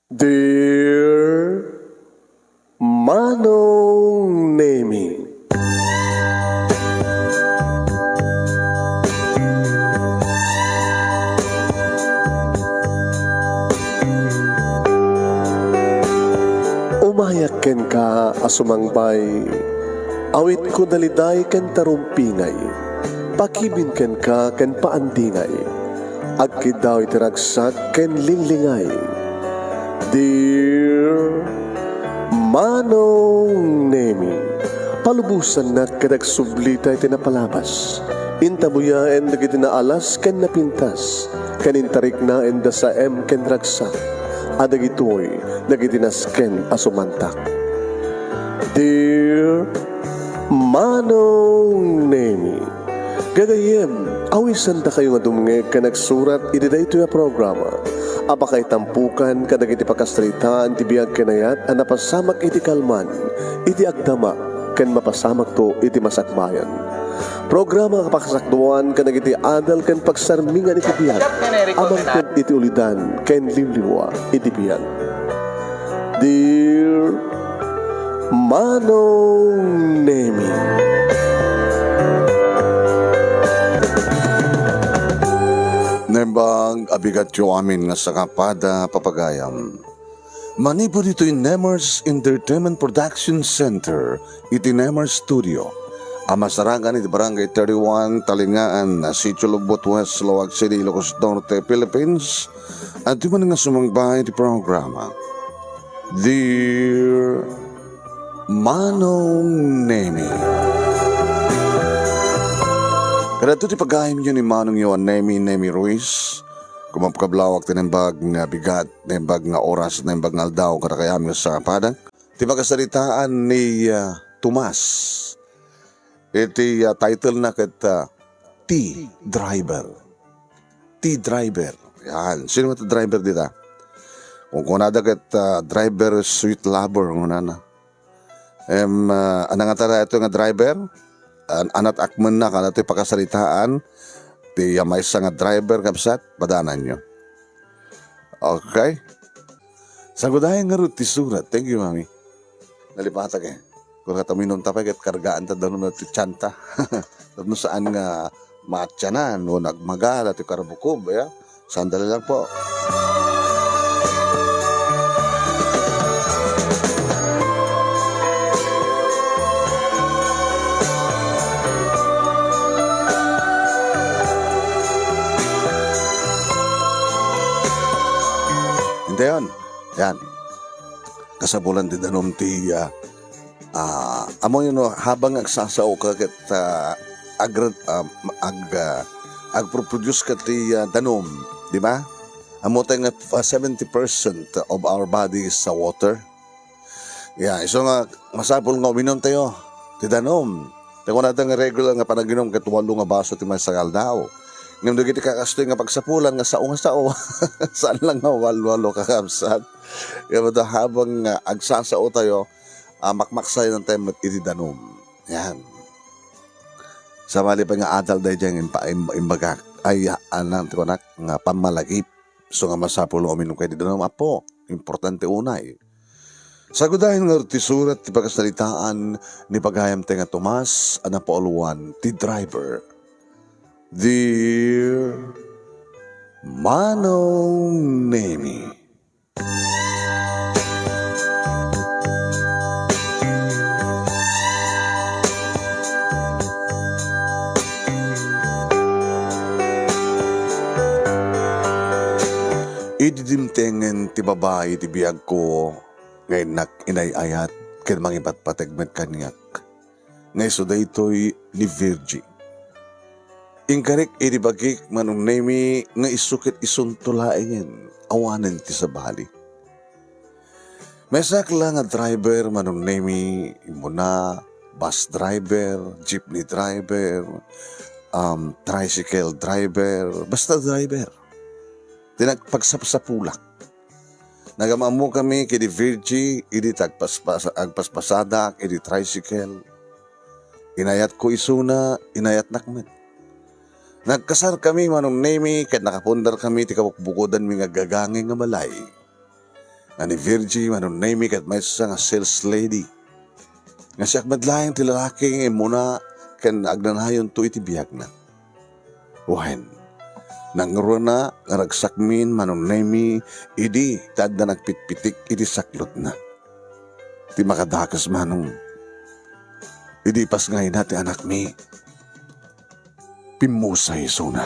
Dear Manong Nemi, umayak ken ka asumangbay, awit ko daliday ken tarumpingay, pakibin ken ka ken paandingay, agkid daw itiragsak ken linglingay. Dear Manong Nemi, palubusan na kadagsublita iti napalabas. Intabuya en dagiti naalas ken napintas, kanintarik na en da sa ken ragsak, adagitoy dagiti nasken asumantak. Dear Manong Nemi, gagayem, awisan da kayo nga dumngeg ka nagsurat iti daytoy a programa. Apakay tampukan kadagiti pakastritaan ti biag kenayat a napasamak iti kalman, iti agdama ken mapasamak to iti masakbayan. Programa kapakasakduan kadagiti adal ken pagsarmingan iti biag, amang ken iti ulidan ken limliwa iti biag. Dear Manong Nemi, Nembang abigat yo amin nga sa kapada papagayam. Manipo dito in Nemers Entertainment Production Center, iti Nemers Studio. Amasarangan iti Barangay 31, Talingaan, Sitio Lubot West, Loag City, Ilocos Norte, Philippines. At di man nga sumangbay iti programa. Dear Manong Nemi, kada ito ti pagayam yun ni Manong Yohan Nemi Ruiz, kumapkablawak tinembag nga bigat, tinembag nga oras, tinembag nga aldaw, kada kayam nga sa kapada. Ti pagkasalitaan ni Tomas, iti title na kat T-Driver. T-Driver. Yan. Sino nga driver dita? Kung kunada kat driver sweet lover, ngunana. Anang atara ito nga driver? Anat akman na kanat pakasalitaan ti may nga driver kapsat padanan nyo. Okay? Sagudayan nga rin ti surat. Thank you, mami. Nalipatag eh. Kung kataminom tapay kat kargaan ta danon na ti tiyanta. Tapno saan nga matyanan o nagmagal at ti karabukob. Sandali lang po. Hindi yan. Yan. Kasabulan din danom ti amo yun habang agsasao ka kat agproduce ka ti danom, di ba? Amo tayo nga 70% of our body is sa water. Yeah, so nga masapol nga uminom tayo ti danom. Tayo natin nga regular nga panaginom kat 8 nga baso ti may sakal daw. Ngayon doon kita kakastoy nga pagsapulan nga sao. Saan lang nga walo kakabsat. Kaya ba habang agsasao tayo, makmaksay ng tayo itidanom. Yan. Sa mali pa nga adal dahi dyan imbagak ay anang tikonak nga pamalagip. So nga masapul nga uminom kayo itidanom. Apo, importante unay. Sagudahin nga ti surat ti pagkasalitaan ni paghayam tayo nga Tomas, anapauluan, ti driver. Dear Manong Nemi, ididimtengen ti babae ti biyag ko ngayon nak inayayat ken mangibat pategmet kanyak ngay so daytoy ni Virgie. Ingkarik iribagik Manong Nemi nga isukit isuntulaengen awanen ti sabali. Mesak lang nga driver Manong Nemi imuna bus driver, jeepney driver, tricycle driver, basta driver. Tinagpagsapsapulak. Nagamamo kami kidi Virgie, idi agpaspasadak, idi tricycle. Inayat ko isuna, inayat nakmet. Nagkasar kami Manong Nemi, ket nakapundar kami ti kabukbukodan mi nga gagangay nga balay. Ani Virgie, manon name kat may sa nga sales lady. Nga siya madlayang ti lalaki muna kan agnanayon to iti biyag na. Uhen, nangro na nga ragsakmin manon name idi tad na nagpitpitik iti saklot na. Ti makadakas manong idi pas ngayon ti anak mi. Pimusay suna.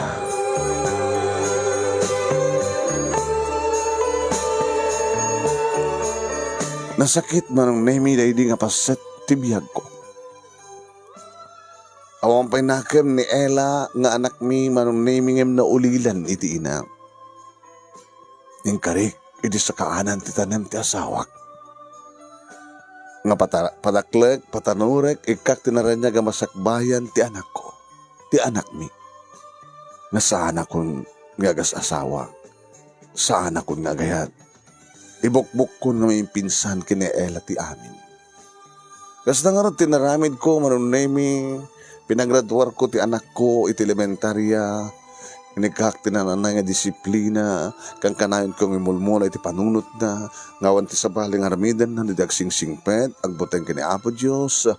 Nasakit manong nemi dahil nga paset tibiyag ko. Awang pinakem ni Ella nga anak mi manong nemi ngem na ulilan iti ina. Yung karik, iti sa kaanan ti tanem ti asawak. Nga padakleg, patanurek, ikak tinaranya nga masakbayan ti anak ko. Ti anak mi. Nga saan akong gagas asawa. Saan akong nagayat. Ibukbuk ko na may pinsan kini Ella ti amin. Kas na nga rin tinaramid ko, marunay pinagraduar ko ti anak ko, iti elementarya, inikak tinananay nga disiplina, kang kanayon kong imulmula iti panunot na, ngawan ti sabaling aramidan na nidagsing singpet, agbuteng kini Apo Diyos,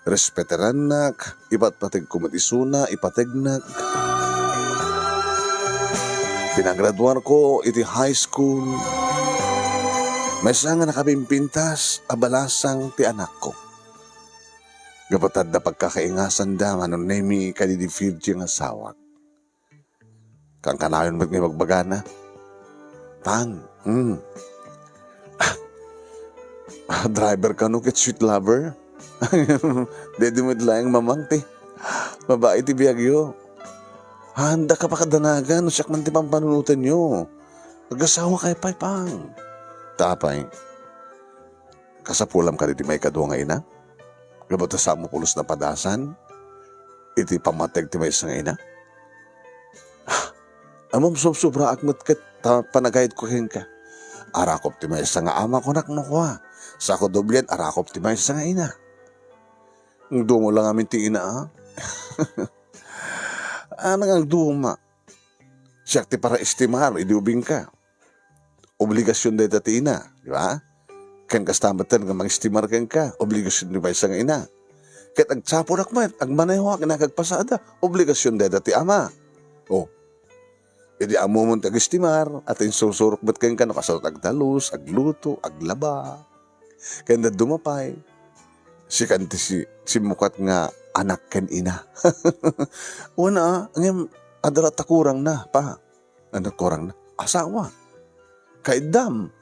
respeteran nak, ipat pateg kumatisuna, ipategnak. Pinagraduar ko iti high school, may nga nakapimpintas, abalasang ti anak ko. Gapatad na pagkakaingasan da, manon nemi kadidifid yung asawak. Kang kanayon ba't may magbagana? Tang, driver ka no, ket sweet lover. Dede mo lang mamang ti. Babae ti biyagyo. Handa ka pa kadanagan, no siyak man ti pampanunutan nyo. Pag-asawa kay pang. Tapay, kasapulam ka diti may kadwa nga ina? Gabata sa mo pulos na padasan? Iti pamateg ti may isang ina? Amam sobra akmat kat panagayad ko ka. Arakop ti may isang ama ko nakno ko ha. Sa ako doblian, arakop ti may isang ina. Ang dumo lang amin ti ina ha. Anang ang duma? Siyak ti para estimar, idiubing ka. Obligasyon day dati ina, di ba? Kan kastamatan nga mag-estimar ka, obligasyon di ba isang ina? Kahit agtsapon akmat, agmanayo ka nakagpasada, obligasyon day dati ama. O, edi amo mong tag-estimar, at insusurok ba't ka nakasarot agdalus, agluto, aglaba. Kaya na dumapay, si kanti si mukat nga anak ken ina. Una, ngayon, adala takurang na, pa. Anak kurang na, asawa. Kaidam.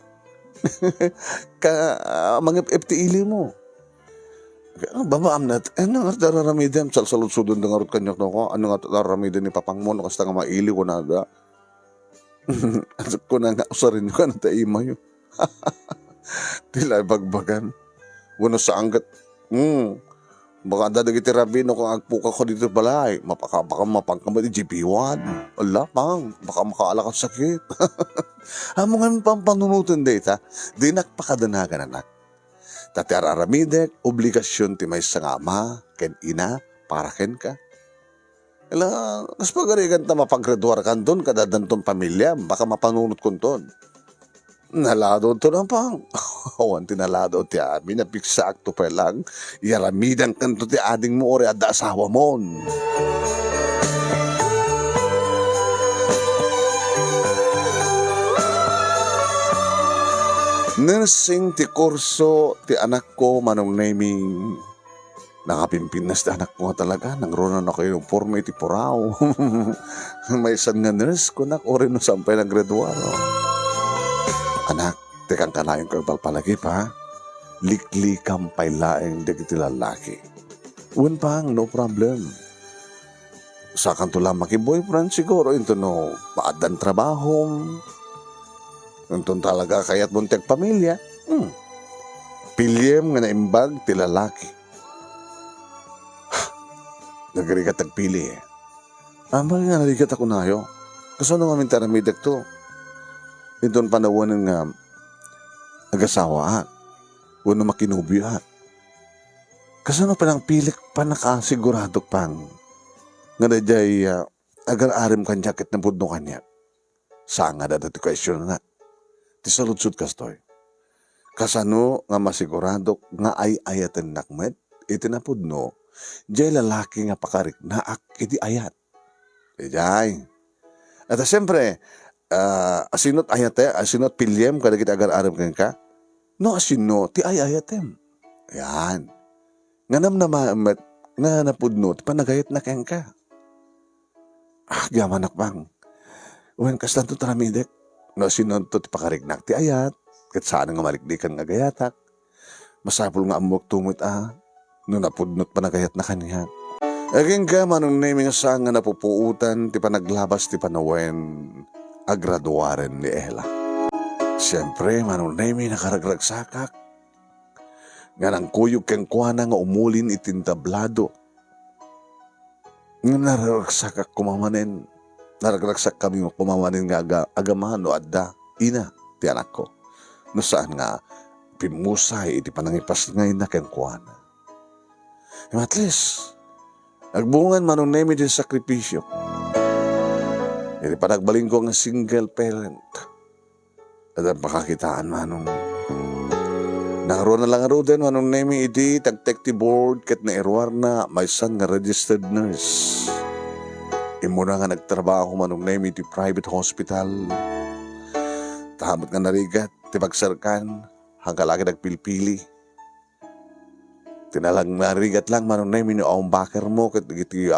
Mga FTILI mo. Bamaam na, ano nga tararamidem? Salsalud-sudon na nga rin kanyak na ko. Ano nga tararamidem ni papang mo? Nakasta nga maili ko na da. At ko na nga usarin ko na taima yun. Tila bagbagan. Wano sa anggat. Baka dadagiti rabino kung agpuka ko dito balay. Baka mapagkamad di GP1. Wala pang. Baka makaala ka sakit. Amo nga pang panunutan data. Di nakpakadanagan anak. Tati araramidek, obligasyon ti may sangama, ken ina, para ken ka. Ila, kas pagarigan ta mapagraduar kan doon, kadadantong pamilya, baka mapanunot kon doon. Nalado to na pang. Awan tinalado ti amin, napiksa akto pa lang, yaramidan kanto ti ading mo ori adda asawa mon. Nursing ti kurso ti anak ko manong naming nakapimpinas ti anak ko talaga nang ronan ako yung forma iti puraw. May isang nga nurse ko nak ori no sampay ng graduaro. Anak, tekang kanayon ko palpalagip ha. Likli kampay laeng dagiti lalaki. Uwan pang, no problem. Sa kanto lang maki-boyfriend siguro ito no maadan trabaho. Nantun talaga kaya't buntag pamilya. Pilyem nga naimbag ti lalaki. Nagrigat tagpili eh. Ama nga narigat ako nayo. Kasano nga mintaramidak to? Itong panawanan nga agasawa at wano makinubyo at. Kasano pa ng pilik pa nakasigurado pang nga na jay agar-arim kanya kit na budno kanya. Saan nga dati question na. Ti saludsud kastoy. kasano nga masigurado nga ay ayaten nakmet, itinapudno, jay lalaki nga pakarik na iti ayat. Ijay. At siyempre, asinot ayate, asinot pilyem, kada kita agar-aram ka, no asino, ti ay ayatem. Yan. Nga namnamamat, nga napudno, ti panagayat na keng ka. Gaman nakbang. Uwen kas tanto taramidek, no asinot to ti pakarignak ti ayat, kat saan nga malikdikan nga gayatak, masapul nga amok tumit no napudnot panagayat na kanya. Aging ka manong naming sa nga napupuutan, ti panaglabas ti panawen, agraduaren ni Ella. Siyempre, manong naming nakaragragsakak, nga nang kuyog keng kuwana nga umulin itintablado. Nga naragsakak kumamanin, naragragsak kami kumamanin nga agamahan o adda, ina, ti anak ko. No saan nga, pimusay, iti panangipas ngayon na keng kuwana. At least, nagbungan manong nemi din sakripisyo. Iti panagbaling ko nga single parent. At ang pakakitaan manong. Nangaro na lang aro din manong nemi iti tagtek ti board kat na irwar na may son nga registered nurse. Imo na nga nagtrabaho manong nemi iti private hospital. Tahamot nga narigat, ti pagsarkan, hanggang lagi nagpilpili. Tinalang narigat lang manong nemi ni ang backer mo kat iti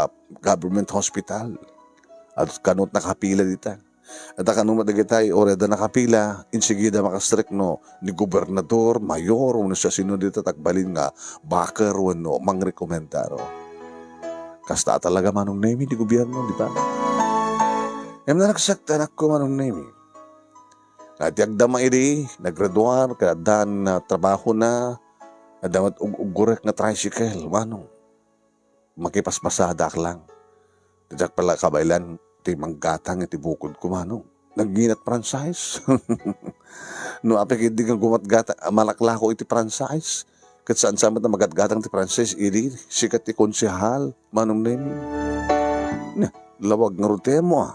government hospital. At kanot nakapila dita. At kanong madagitay oreda nakapila, insigida makastrek no ni gobernador, mayor, no siya sino dito takbalin nga backer no mangrekomendaro. Kasta talaga manong nemi di gobyerno, di ba? Em na nagsakta anak ko manong nemi. At yagdama iri, naggraduar, kadaan na trabaho na, at damat ugurek na tricycle, manong. Makipasmasada ka lang. Tijak pala kabailan, iti manggatang iti bukod ko, manong. Nagginat franchise. No, apik hindi nga gumatgata, malaklako iti franchise. Kat saan samat na magatgatang iti franchise, iri, sikat ti konsehal, manong nemi. Lawag nga rute mo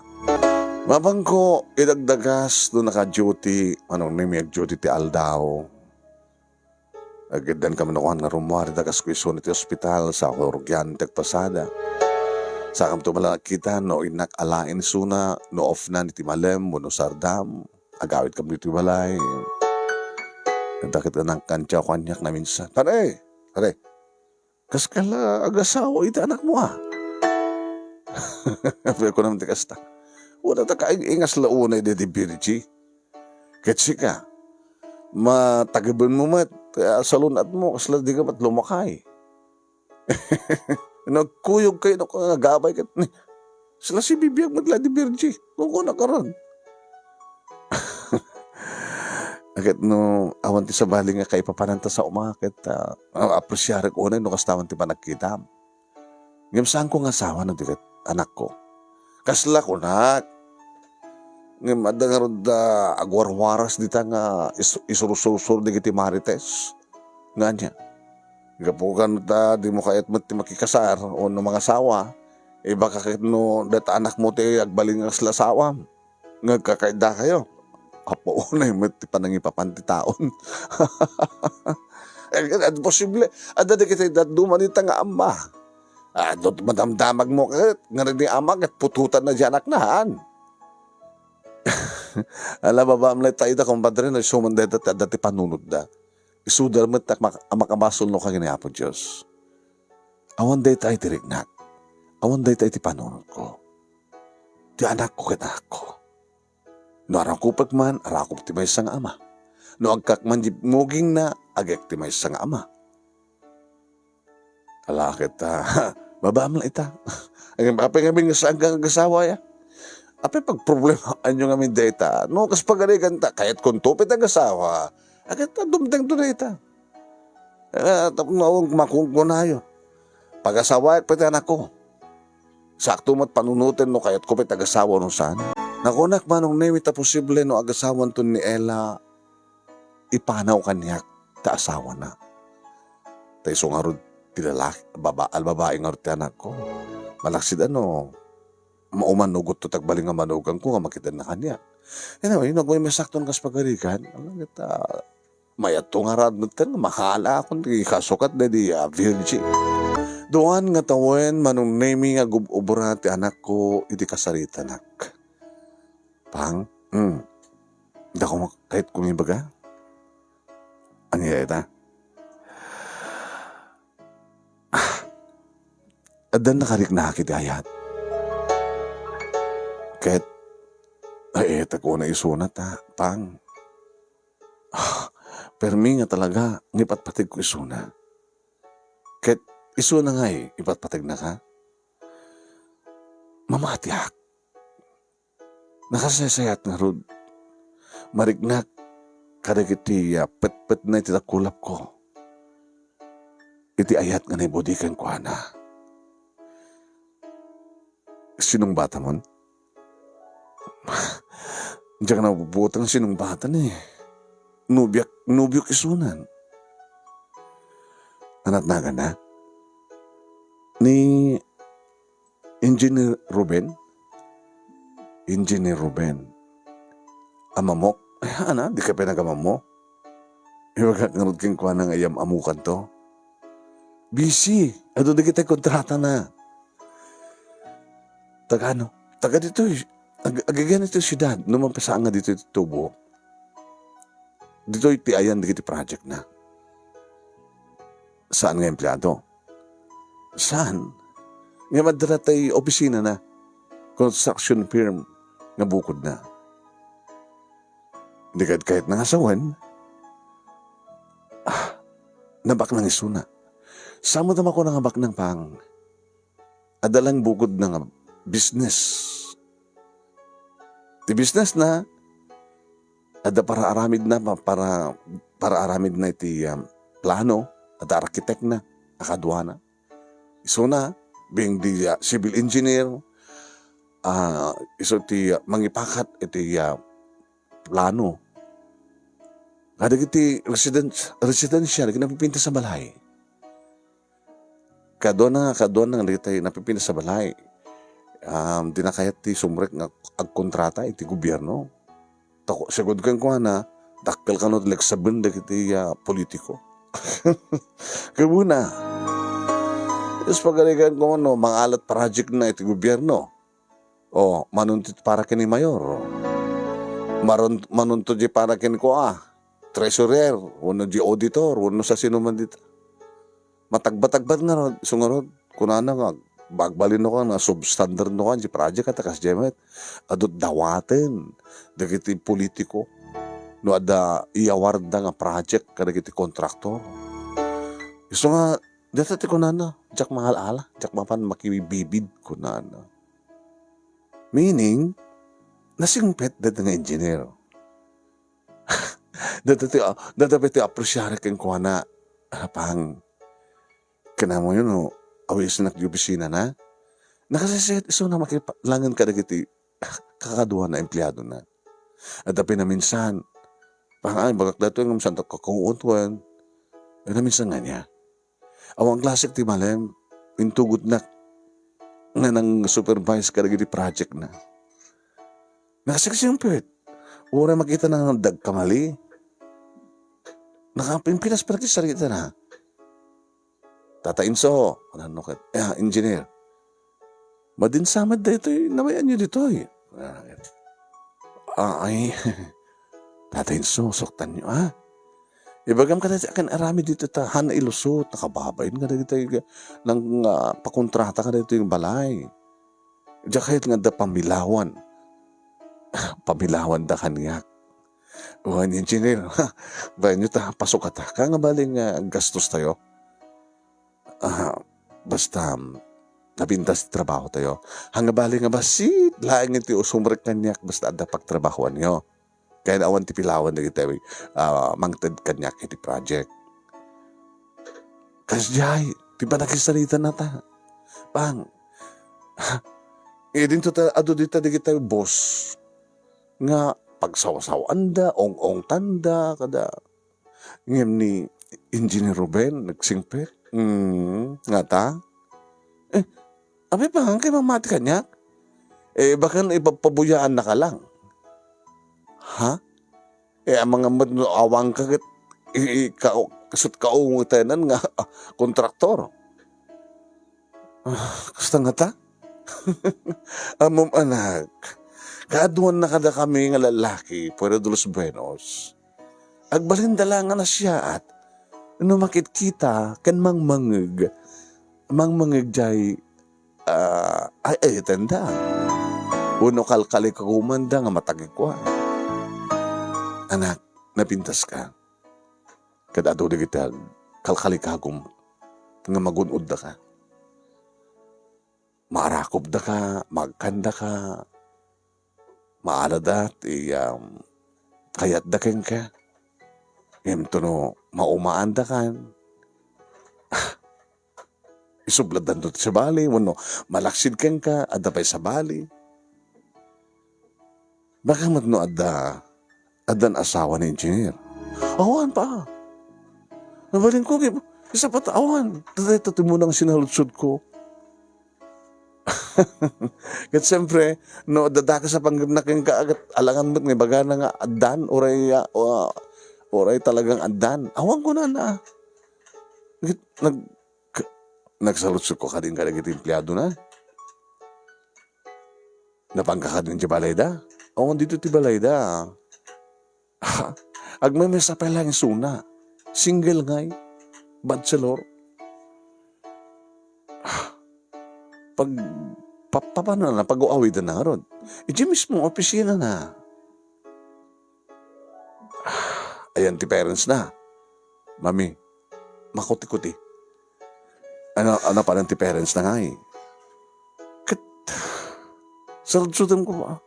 Mabang ko, idagdagas doon naka-duty, anong nimi duty ti Aldao. Agad dan kami nakuhan nga rumwari, dagas ko iso iti hospital, sa Orgyan, tagpasada. Sa kam tumala kita, no inak alain suna, no off na niti Malem, no Sardam, agawit kami niti Balay. Nagdakit ka ng kantya o kanyak na minsan. Pare, kas kala agasawa, iti anak mo Pero ko naman ti kasta. Wala ta kaingas launay de Virgi. Ketsi ka, matagibin mo mat, salunat mo, kasla di ka mat lumakay. Nagkuyog kayo na kagabay kat ni. Sila si bibiyag matla di Virgi. Kung na karon. Agad no, awan ti sa bali nga kay papananta sa umakit, apresyare ko unay no kastawan ti panagkitam. Ngam saan ko nga asawa ng tikat anak ko. Kasla ko nak. Ngam adda nga ron da agwarwaras dita nga isurususur di kiti marites. Nga niya. Gapukan ta di mo kayat mo ti makikasar o no mga sawa. Baka kahit no data anak mo ti agbaling nga sila sawam. Nga kakaida kayo. Apo unay mo ti panangipapanti taon. At posible. Adda di kita duman dita nga ama. Doon madamdamag mo kahit nga rin ni amag at pututan na dyan aknahan. Alam ba amlay tayo da kumpadre na sumandeta at dati panunod da. Isudar mo tak makamasol no kagini Apo Diyos. Awan day tayo tirignak. Awan day tayo ti panunod ko. Ti anak ko kita ako. No arakupag man, arakup ti may sang ama. No agkak man muging na, agak ti may sang ama. Alakit babaam lang ita. Ang apay nga nga saan kang gasawa ya. Apay pag problema anyo nga min data. No, kas pagaligan ta, kahit kung tupit ang gasawa, agad ta dumdang to data. Tapos nawang makungkunayo. Pag-asawa, pati anak ko. Sakto mo't panunutin no, kahit kupit ang gasawa no saan. Nakunak manong nemita posible no agasawan to ni Ella, ipanaw kanyak ta asawa na. Tayo so nga ron, tilalaki, babae nga rin anak ko. Malaksid maumanugot to tagbaling nga manugang ko nga makita na kanya. Anyway, nagmay masakton kas pagalikan, Mayat to nga radmutan, mahala akong kasukat na di virgin. Doan nga tawen manong nemi nga gububura ti anak ko iti kasarita nak. Pang, dako kahit kumibaga. Ano yun ita? Adan nakarik na akit ayat. Kahit, ay eta ko na isunat ha, pang. Permi nga talaga, ngipatpatig ko isuna. Kahit isuna nga ipatpatig na ka. Mamatiak. Nakasasayat nga rod. Marignak, kadagiti pet-pet na ititakulap ko. Iti ayat nga na ibudikan ko na. Sinong bata mon? Diyan ka na bubutang sinong bata na eh. Nubyok isunan. Anak na na? Ni Engineer Ruben? Engineer Ruben. Amamok? Ay, di ka pinagama mo. Iwag nga king kwa ng ayam amukan to. Busy. Ado di kita kontrata na. Taga dito agagan ito siyudad. Numampasa nga dito ito tubo. Dito iti ayan di kiti project na. Saan nga empleyado? Saan? Nga madara tayo opisina na. Construction firm nga bukod na. Hindi kahit nangasawan. Nabak ng isuna. Samo naman ko nangabak ng pang. Adalang bukod ng business. Di business na. Ada para aramid na. Para aramid na iti plano. Ada arkitek na. Akadwana. Isuna. Being the civil engineer. Iso ti mangipakat iti plano. Kada iti residential, napipinta sa balay. Kadona nga napipinta sa balay. Di na kayat ti sumrek nga agkontrata iti gobyerno. Tako, sagod kang kuha na, dakkel ka no leksaben da iti politiko. Kabuna. Is pagalikan ko no, mga alat project na iti gobyerno. O, manuntit para kini mayor. Manuntot di para kini ko treasurer, wano di auditor, wano sa sino man dito. Matagbatagbat nga ron, sungarod, kunana nga, bagbalin no ka, nga substandard no ka, di project at akas jemet, adot dawaten, dagiti politiko, no ada iaward nga project, kadagiti kontraktor. Gusto nga, dito ti kunana, jak mahal-ala, jak mapan makiwibibid kunana. Meaning, nasingpet dito nga engineer. Dati apresyare kang kuha na pang kanamo yun no, awis na nag-opisina na. Nakasaset, iso na makilangan ka na kiti kakaduhan na empleyado na. At api na minsan, pang bagak dato yung minsan kakungutuan, na minsan nga niya. Awang klasik ti malem, intugot na nang supervise ka na kiti project na. Nakasiksimpit. Ura makita ng dagkamali. Nakapimpinas pa rin sarita na. Tatainso. Engineer. Madinsamad da ito. Namayan nyo dito. Ay. Tatainso. Soktan nyo. Ibagam ka dati akan arami dito ta. Hana ilusot. Nakababayin ka dito. Nang pakontrata ka dito yung balay. Diyan kahit nga da pamilawan. Pamilawan da kanyak. Uwan engineer, bayan nyo ta, pasok ka ta. Kaya nga baling gastos tayo. Basta, nabintas trabaho tayo. Hanga baling nga basit, laing iti usumrek kanyak, basta ada pagtrabahoan nyo. Kaya naawan ti pilawan na kita, mangtad kanyak iti project. Kasjay, di ba nakisalita na ta? Pang, din to ta, ado dita di kita boss. Nga pagsawasawan da, ong tanda, kada. Ngayon ni Engineer Ruben, nagsingpit. Nga ta? Abi pa, kay mamati kanyak? Baka ipapabuyaan na ka lang. Ha? Ang mga awang kakit, kasut kaungutenan nga kontraktor. Kasta nga ta? Amom anak, kaaduan na kada kami nga lalaki, pero dulos buenos. Agbalinda nga na siya at makit kita kan mangmangeg jay ay tenda. Uno kalkali ka kumanda nga matagikwa. Anak, napintas ka. Kadado na kita kalkali ka nga magunod da ka. Maarakob da ka, magkanda ka, maaladat, kayat da ken ka. Ito no, maumaan da kan. Isubladan doon sa bali, wano, malaksid ken ka, adda pa'y sa bali. Baka matno adan asawa ni engineer. Awan pa. Nabalin ko, isa pa awan. Ito timunang sinalutsod ko. Kat siyempre, no, dadaka sa pangganakin ka agad, alangan mo't may baga na nga adan, oray talagang adan. Awang ko na. Nagsalutsod ko ka din kadagit empleyado na. Napangka ka din si Balayda. Awang dito ti Balayda. Agmay sa pa lang suna. Single ngay. Bachelor. Paano na, pag-uawid na ron. Iji mismo, opisina na. Ayan, ti parents na. Mami, makuti-kuti. Ano pa ng ti parents na nga eh. Sarad-sudan ko ba?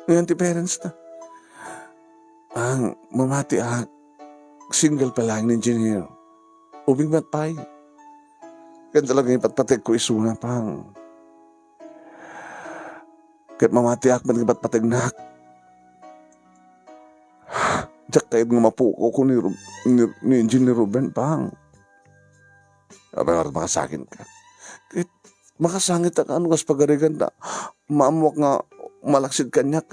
Ayan, ti parents na. Ang mamati single pa lang ng engineer. Ubing matpay. Kaya talaga ipatpatig ko isuna pang. Kahit mamati man ipatpatig na. Diyak kahit nga mapuko ko ni Engineer Ruben pang. Abay marat makasakin ka. Kahit makasangit ka ano kas pagarigan na. Maamwak nga malaksid kanya.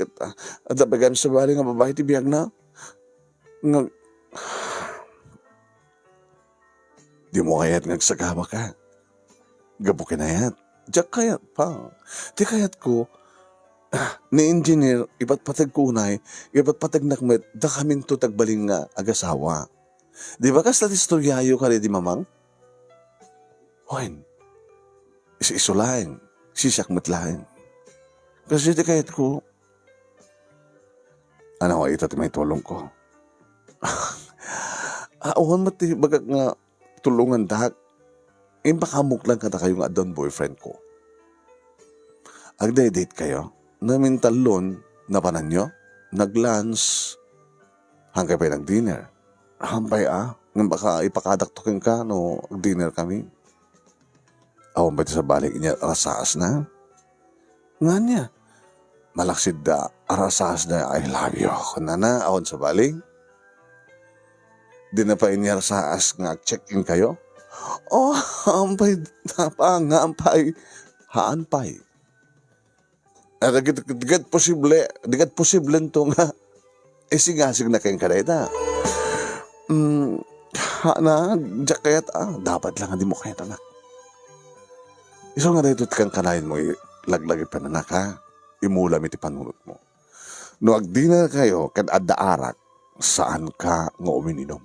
At dabagan sa bali nga babae tibiyag na. Nga di mo kayat nagsagawa ka. Gabukin na yan. Diyak kayat pang. Di kayat ko, ni engineer, iba't patag kunay, iba't patag nakmet, da kamin to tagbaling nga agasawa. Di ba kas istoryayo ka di mamang? Hoy, isulain, sisak matlain. Kasi di kayat ko, ano ito may tulong ko. Awan mati, bagag nga tulungan dahak, bakamuk lang kata kayo nga doon boyfriend ko. Agday-date kayo, namin talon na panan nyo, nag-lunch, hanggang pa nag-dinner. Hampay nga baka ipakadaktokin ka no dinner kami. Awan ba sa balik niya, arasaas na? Nga niya, malaksid da, arasaas na, I love you. Kunana, awan sa balik. Di na pa inyar arasaas nga check-in kayo? Oh, hampay, hampay, haanpay. At digat posible nito nga, singasig na kayong kadayta. Diyak kayat, dapat lang hindi mo kayat anak. Iso nga dito kang kanayin mo, laglagi pa na naka, imula iti panunot mo. No agdina kayo, kan adda arak, saan ka nga umininom?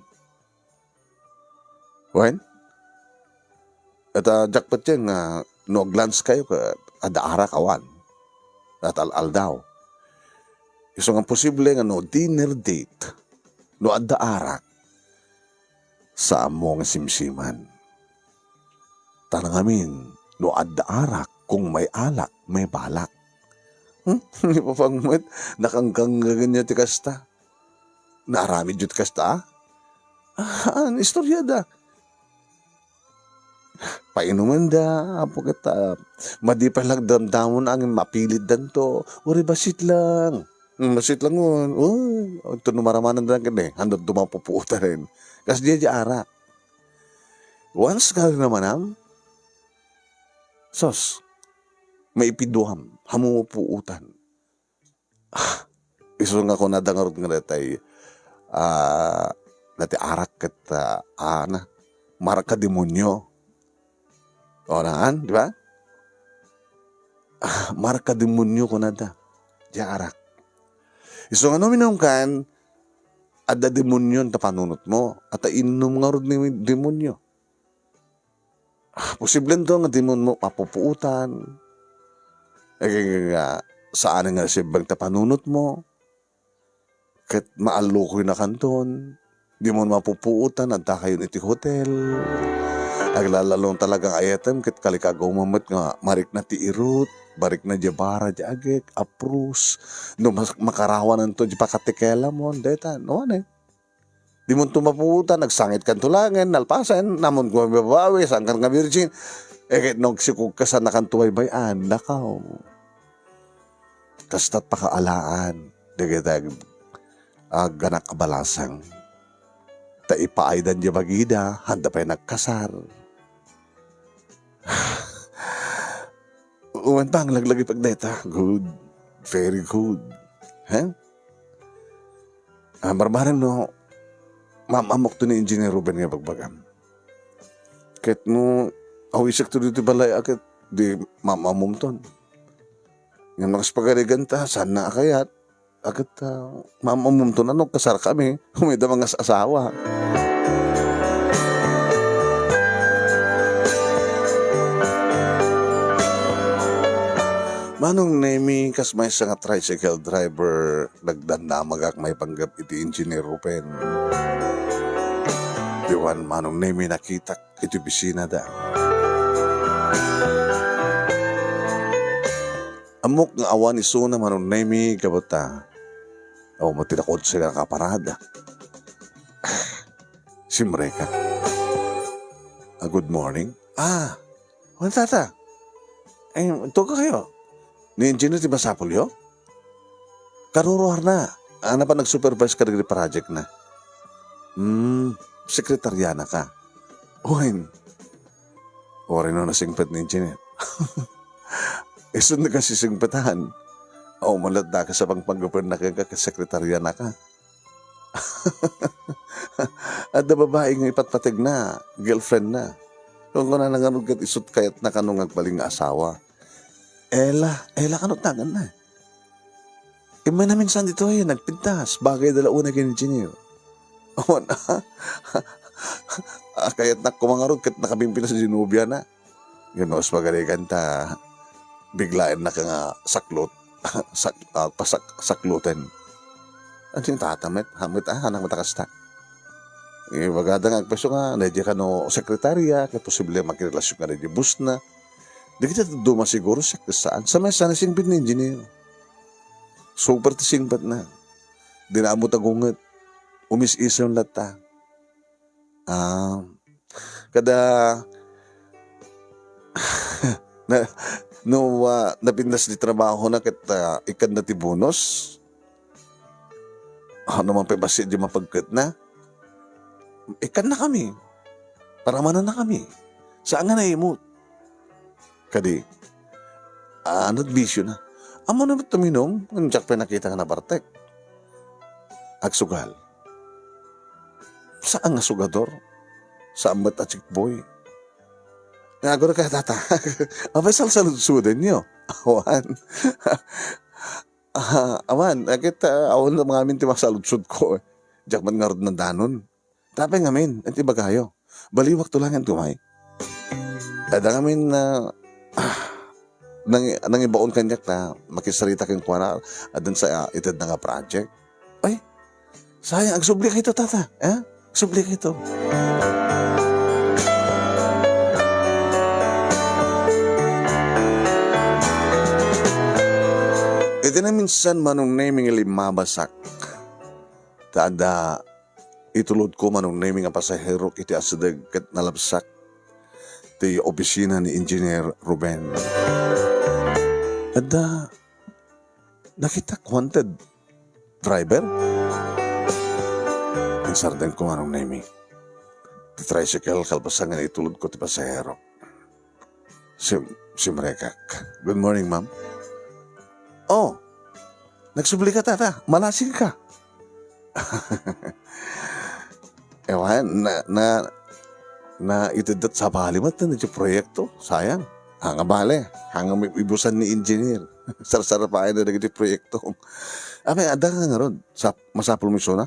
When? At jackpot yan, no glance kayo, adda arak awan. At al daw. Iso nga posible nga no dinner date, no adda arak, sa among simsiman. Tanang amin, no adda arak, kung may alak, may balak. Hindi pa pangmat, nakanggang ganyan ti kasta. Naarami jud kasta? Istorya da. Painuman da, apo kita, madipalag damdamon ang mapilit dan to, uri basit lang. Basit lang mo, ito numaramanan na kini, handot dumapuputa rin. Kasi di ara. Once ka naman sos, may ipiduham, hamumupuutan. Iso nga ko nadangarot nga natay, Dati arak kat marak ka demonyo. O naan, di ba? Marak ka demonyo ko na da. Di arak. So ano minum kan, ada demonyo ta panunot mo. At inom nga rin ni demonyo. Posible to nga demon mo papupuutan. Saan nga si bang ta panunot mo. Kat maalukoy na kanton. Di mo mapupuutan, anta kayo iti hotel. Naglalalong talagang ayatem, kat kalikagaw mamat nga, marik na ti irut, barik na jabara jagek, aprus, no makarawanan to, di pakatikela mo, deta, no ane. Di mo tumapuutan, nagsangit kan tulangan, nalpasan, namon ko babawi, sangkan nga virgin, ket nung sikog ka sa nakantuway bayan, nakaw. Kastat pakaalaan, dagatag, ganak kabalasang. Ta ipaaydan di bagida, handa pa nagkasar. Uwan pang laglagi pagdeta. Good. Very good. Huh? Barbaran no, mamamok to ni Engineer Ruben nga pagbagam. Ket no, awisak to dito balay akit, di mamamum ton. Nga nakaspagaligan ta, sana kayat. Agad mamamum to na no, kasar kami. Humida mga asawa. Manong nemi kas may nga tricycle driver nagdanda magak may panggap iti Engineer Rupen. Diwan manong nemi nakita iti bisina da. Amok nga awan iso na manong nemi kabata. O matinakot sila kaparada. Si Mreka. Good morning. Wala tata. Ito ka kayo. Ni engineer ti Basapol yo? Karuruhar na. Ano pa nag-supervise ka rin project na? Sekretaryana ka. Uwin. Ori no nasingpet ni engineer. Isun na kasi singpetahan. Malad na ka sa pangpanggupan na ka sekretaryana ka. At na babae nga ipatpatig na, girlfriend na. Kung na nanganugat isut kayat na kanong agbaling asawa. Ela kanot tangan na. Ima na minsan dito nagpintas, bagay dala una kini-engineer. Kayat na kumangarot, kat nakabimpinas sa Ginubia na. Gano'n, magalikan ta, biglain na ka nga saklot, pasaklutin. Ano yung tatamet? Hanang matakasta. Bagada nga, agpaso nga, nadya ka no sekretarya, kaya posible makirelasyon ka nadya bus na. Di kita duma siguro sa saan. Sa may sana singbit na engineer. Super ti singbat na. Dinaamot agungat. Umis-isaw lata. Kada napindas di trabaho na kita ikan na ti bonus. Naman pebasi di mapagkat na. Ikan na kami. Paramanan na kami. Saan nga naimot? Kadi, ano't bisyo na. Amo naman tuminom, ang tsak pa nakita ka na bartek. Agsugal. Saan nga sugador? Saan ba't at boy? Nga na kaya tata. Abay salsaludsudan nyo. Awan, awan na mga amin timasaludsud ko. Tsak man nga rin ng danon. Tapay ngamin, at iba kayo. Baliwak to lang ang tumay. Ada ngamin na nang ibaon kanyak na makisarita kang kuwana adan sa itad na nga project. Ay, sayang, agsubli ka ito, tata. Agsubli ka ito. Ito na minsan manong naming limabasak. Tada, itulod ko manong naming nga pasahero iti asadag kat nalabsak ti opisina ni Engineer Ruben. Ada, nakita wanted driver? Ang sardan ko manong naming. Ti tricycle kalpasangan itulod ko ti pasahero. Si Mrekak. Good morning, ma'am. Oh, nagsubli ka tata. Malasing ka. Ewan, na itidat sa balimat na medyo proyekto. Sayang. Hanga bale. Hanga may ibusan ni engineer. Sar-sarapain na nagiti proyekto. Abay, ada ka nga ron. Sa masapul mo na.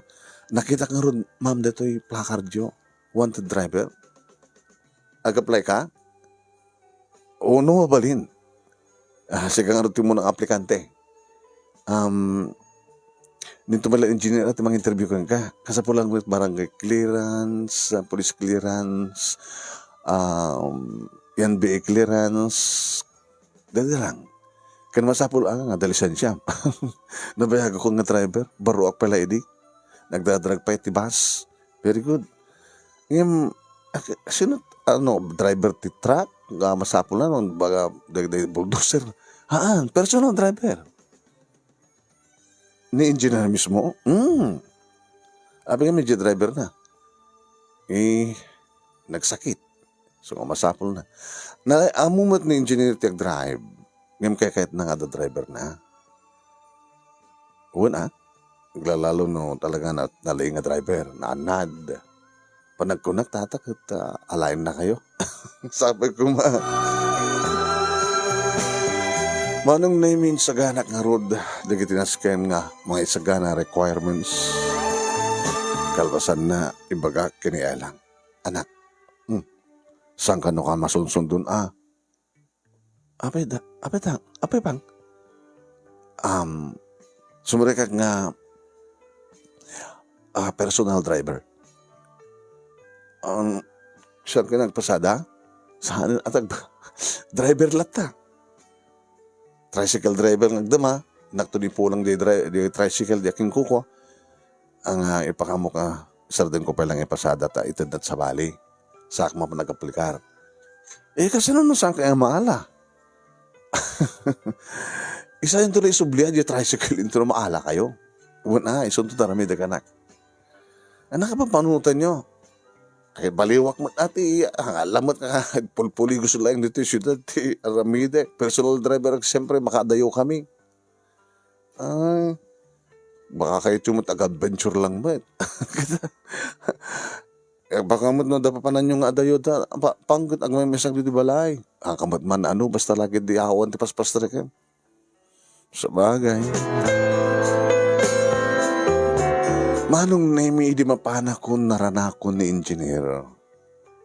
Nakita ka nga ron, ma'am, dito'y placardyo. Wanted driver. Ag-apply ka? O, no, mabalin. Sige nga ron mo ng aplikante. Nito pala engineer at mga interview ka. Kasapulang with barangay clearance, police clearance, NBA clearance. Dali lang. Kan masapul nga dalisan siya. Nabayag ako nga driver, baro ak pala idi. Nagdadrag pa iti bus. Very good. Ngayon, sino, driver ti truck, masapul na, baga, dagday bulldozer. Personal driver. Ni engineer mismo? Abi nga medyo driver na. Nagsakit. So, masapul na. Amumot ni engineer tiyag drive. Ngayon kaya kahit na nga driver na. Una, naglalalo no talaga na nalay nga driver. Naanad. Panag ko nagtatakot, alayin na kayo. Sabi ko Manong naimin sagana nga road, dagiti nasken nga mga isagana requirements. Kalbasan na ibaga kinialang. Anak, saan ka no ka masunsundun Apay bang? Sumurikag nga personal driver. Saan ka nagpasada? Saan atag driver lata. Tricycle driver nagdama, nagtunipulang di tricycle di aking kuko. Ang ipakamok sardin ko palang ipasada ta itendat sa bali. Sakma pa nag-aplikar. Kasi no saan kaya maala? Isa yung tuloy sublihan di tricycle into maala kayo. Una, isunto tarami daganak. Anak ka pa panunutan nyo? Kaya baliwak mo ati, alamat ka, pulpuli gusto lang dito yung syudad, Aramide, personal driver, siyempre makadayo kami. Baka kayo tumot adventure lang ba? Baka mo na dapapanan yung adayo da, panggot ang may mesang dito balay. Ang kamat man basta lagi di awan, ti paspastrikan. Sa bagay. Manong naimi di mapana ko naranakon ni engineer.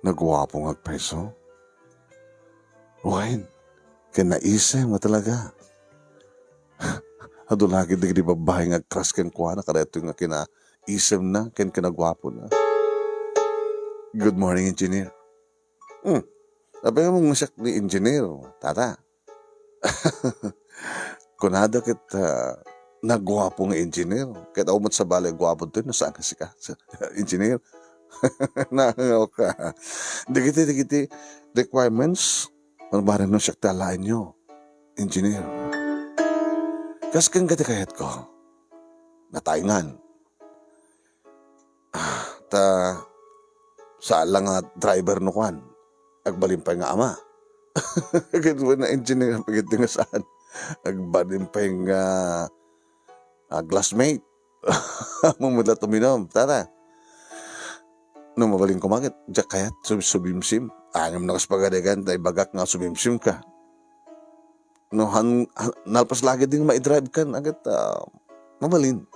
Nagwapo nga peso. Wain, kinaisay mo talaga. Ado lagi di babae nga kras ken kuha na kareto nga kinaisam na ken kinagwapo na. Good morning, engineer. Sabi nga mong masak ni engineer, tata. Kunada kita nagwapong engineer. Kahit umot sa balay, gwapo doon. Nasaan kasi ka? Engineer. Nangaw ka. Digiti requirements. Marbaran nung siya talain nyo. Engineer. Kas kang katikayat ko. Nataingan. Saan lang nga driver no kwan. Agbalimpay nga ama. Kaya na engineer. Pagit nga saan. Agbalimpay nga glassmate. Mumula tuminom. Tara. Nung mabaling kumakit, diyak kayat, subimsim. Angam na kaspagadagan, tayo bagak nga subimsim ka. No, nalpas lagi din ma-drive ka, agad mabalin.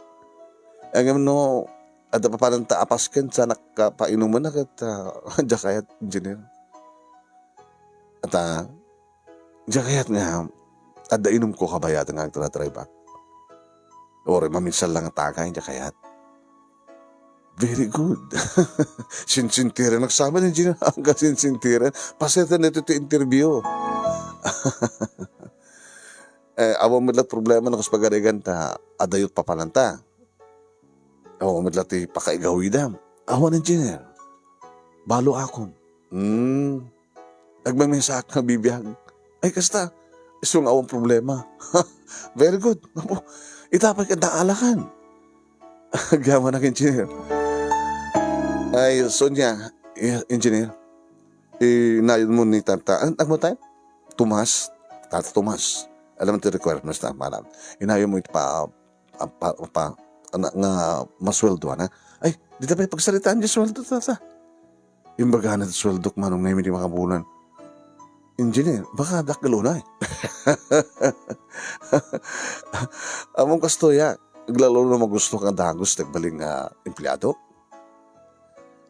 Angam no, ada pa parang taapas ka, sa nakapainuman agad, diyak kayat, engineer. At diyak kayat nga, ada inom ko kabayat nga agtra-drive back. Or maminsan lang ang tagay niya kayat. Very good. Sinsintiran. Nagsama ng engineer hanggang sinsintiran. Paseta na ito interview. Awa mo lahat problema na kaspagarigan ta adayot papalanta. Awa mo lahat pakaigawidam. Awa ng engineer. Balo akon. Nagmamisak na bibiyag. Ay kasta. Isong awang problema. Very good. Itapat ka alakan. Gama ng engineer. Ay, Sonia, engineer. Inayon mo ni Tata. Ang mo tayo? Tomas. Tata Tomas. Alam mo ito requirements na malam. Inayon mo ito nga masweldo na. Ay, di tayo pagsalitaan dyan sweldo tata. Yung baga na sweldo manong na hindi makabulan. Engineer, baka dakalo na eh. Among kastoya, naglalo na magusto kang dagos nagbaling empleyado.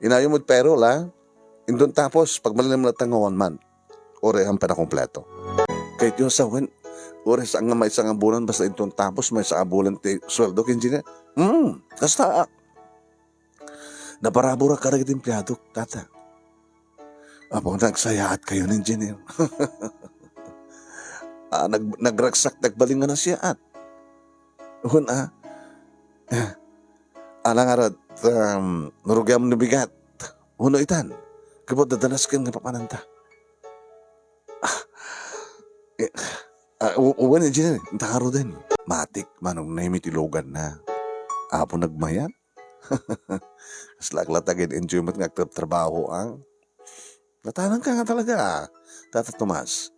Inayo mo pero la, indon tapos pag malinam na tanga 1 month, ore ang panakompleto. Kahit yung sa wen, ore sa nga may isang bulan basta indon tapos may isang bulan sweldo kin engineer. Kasta naparabura ka rin empleyado, tata. Apong nagsayaat kayo ng engineer. Nagragsak, nagbaling nga na siya at. Una, alang arat, narugyam na bigat. Uno itan, kapag dadanas ka nga papananta. Uwan engineer, takaro din. Matik, manong naimitilogan na. Apo nagmayan. Kaslaglatagin, enjoyment nga trabaho ang. Natanang ka nga talaga, Tata Tomas.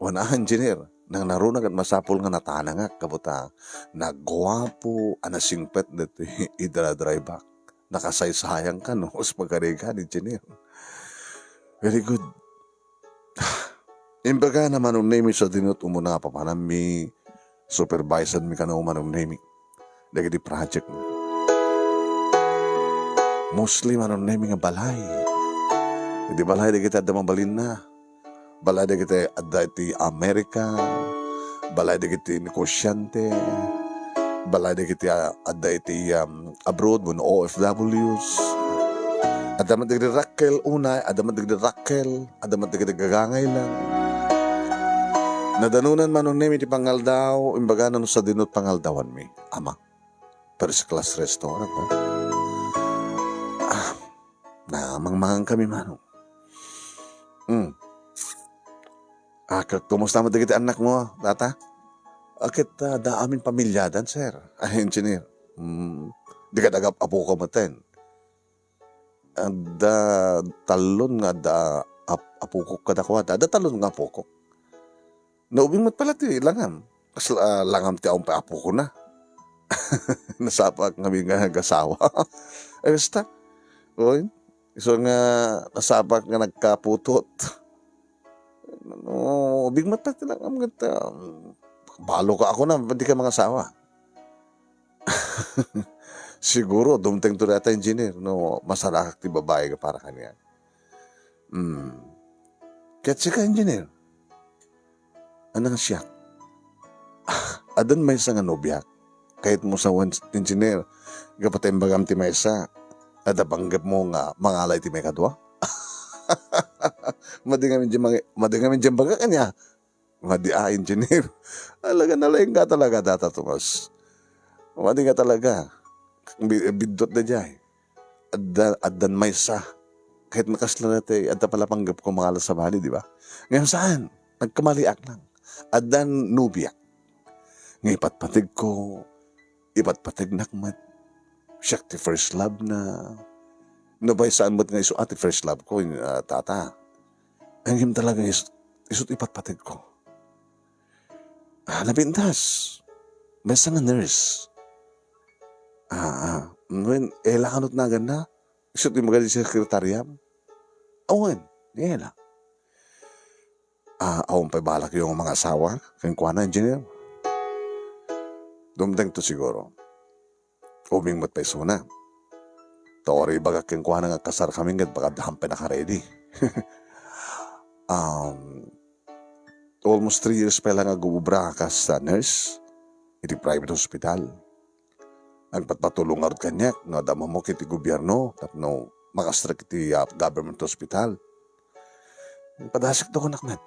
Wana engineer, nang narunag at masapol nga natanang nga, kabuta, nagwapo, anasingpet dito, idra-drive back. Nakasaysayang ka, no? Us pagkarigan, engineer. Very good. Imbaga naman ang name sa dinot umuna pa pa mi supervisor mi ka na umanong name. Dagi di project mo. Mostly man ang name nga balay. Di balay di kita damang na. Balay di kita adda iti Amerika. Balay di kita negosyante. Balay di kita adda iti abroad mo OFWs. Adaman di rakkel unay, adaman di rakkel, adaman di gagangay lang. Nadanunan man ang name iti pangaldaw, imbaga na sa dinot pangaldawan mi, ama. First class restaurant, ha? Namangmangan kami manong. Kumusta mo digit anak mo, tata? Akit da amin pamilyadan, sir. Ay, engineer. Di ka dagap apo ka maten. Da talon nga da apo ko kadakwada. Da talon nga apo ko. Naubing mat pala ti langam. Kasi langam ti akong apo ko na. Nasapak nga nga gasawa. Ay, basta. Oy, iso nga nasapak nga nagkaputot. No, bigmat pa lang balo ka ako na, hindi ka mga asawa. Siguro, dumteng to data engineer, no, masalakak ti babae ka para kanya. Kaya siya ka engineer. Anong siya? Adan may isang anobyak. Kahit mo sa engineer, kapatay bagam ti may isa, adabanggap mo nga mangalay ti may kadwa. Madingamin dyan baga kanya. Engineer. Alaga nalaing ka talaga, Tata Tomas. Madi ka talaga. Bidot na dyan. Adan may sa. Kahit nakaslaratay, adda pala panggap ko mga alas sa bali, di ba? Ngayon saan? Nagkamaliak lang. Adan nubiyak. Ngayon ipatpatig ko. Ipatpatig nakmat. Siyak ti first love na. Nabay saan mo't nga iso ati first love ko, tata. Ang talaga isot ipatpatig ko. Nabintas. May isang nurse. Ngayon, lakanot na ganda. Isot yung magaling sa sekretariam. Awan, yela. Awan pa balak yung mga asawa. Kaya kuha na, engineer. Dumdeng to siguro. Uming mat pa iso na. Tori baga kaya kuha na nga kasar kami nga baka dahampe na ka-ready. Almost 3 years pa lang agubra ka sa nurse iti private hospital. Nagpatpatulong arot kanya nga dama mo kiti gobyerno tapno makastrak iti government hospital. Padasik to ko nakmet.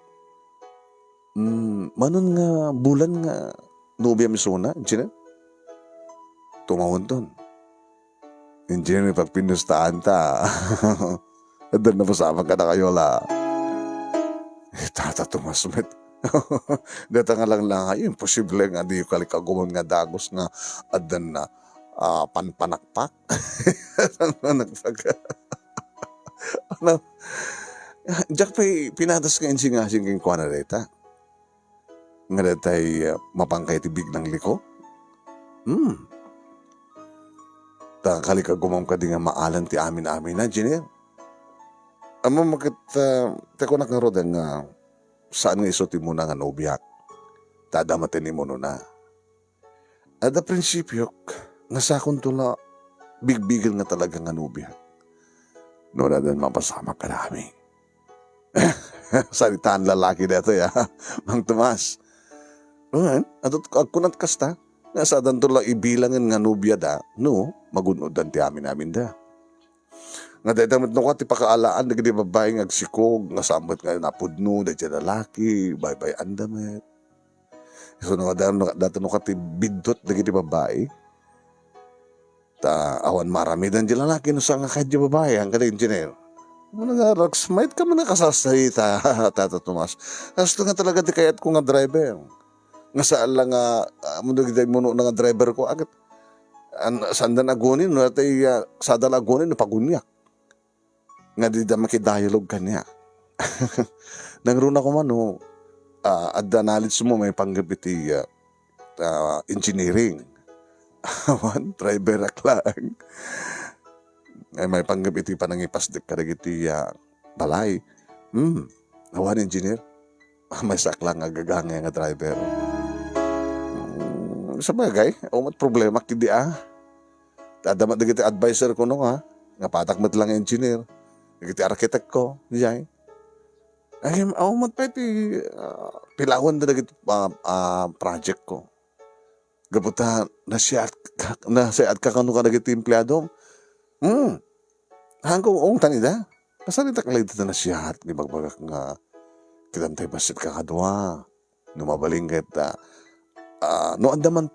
Manon nga bulan nga nubya misuna, engineer? Tumawon ton. Engineer, may pagpinustaan ta. Doon na pasama ka na kayo la. Tata Tomas, met. Data nga lang imposible nga di kalikagumon nga dagos nga adan na panpanakpak. Diyak pa pinadas nga insing-asing kong kuha na data. Nga datay mapangkay tibig ng liko. kali ka gumam ka di nga maalan ti amin-amin na, engineer. Amo makit, teko na kang rodan nga, saan nga isuti mo na nga nobyak? Dadamatin mo no na. Ada prinsipyo, nasakon to na, bigbigil nga talaga nga nobyak. No na din mapasama ka namin. Salitaan lalaki na ito, ya. Mang Tomas. Atot kunat kasta. Nasa danto lang ibilangin nga nubya da. No, magunodan ti amin da. Nga dahil damit no ka, ti pakaalaan, nagdi babae nga agsikog, nga sambat nga napudno, dahil lalaki, bye-bye andamit. So nga dati no ka, ti bidot, nagdi babae. Awan marami dan di lalaki no sa nga kadya babae, ang kada engineer. Nag-rocksmite ka man nakasasayita, Tata Tomas. Kasto nga talaga di kayat ko nga driver. Nga saan lang nga, munagday mo nga driver ko, agad, sandan agunin, no, natay sadal agunin, no, pagunyak. Nga di da makidialog ka niya. Nangruna ko man, no, adda knowledge mo, may panggapiti engineering. Awan, driver aklang. Ay may panggapiti pa nang ipasdik ka iti balay. Awan, engineer. May saklang agagangay nga driver. Sa bagay, umat problema kidi Tadamat na kita advisor ko no nga. Nga patakmat lang engineer. Kita architect ko. Diyay. Ay, umat pa iti pilawan na nagit project ko. Gaputa, nasiyat ka kano ka nagit empleyado. Hanggang ong tanida. Kasalita ka lang dito na siyat. Di magbagak nga kitantay basit ka kadwa. Numabaling kita. No andaman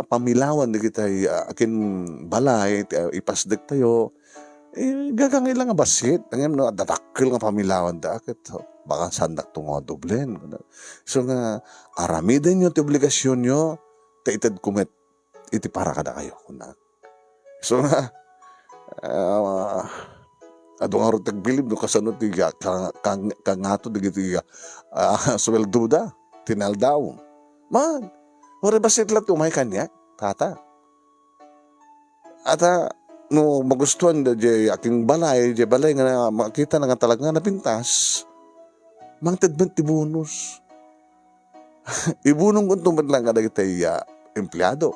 pamilawan di kita akin balay ipasdek tayo gagangay lang nga basit ngem no datakkel nga pamilawan da akit baka sandak tungo doblen so nga aramiden nyo ti obligasyon nyo taited kumet iti para kada kayo kuna so nga ado nga rotag bilib no kasano ti kangato di giti sweldo da tinaldaw man ora basit lang tumay kanya, tata. Ata, no magustuhan da di aking balay nga makita na nga talaga nga napintas, mang tadbent ti bonus. Ibunong kung tumad lang ka na kita empleyado.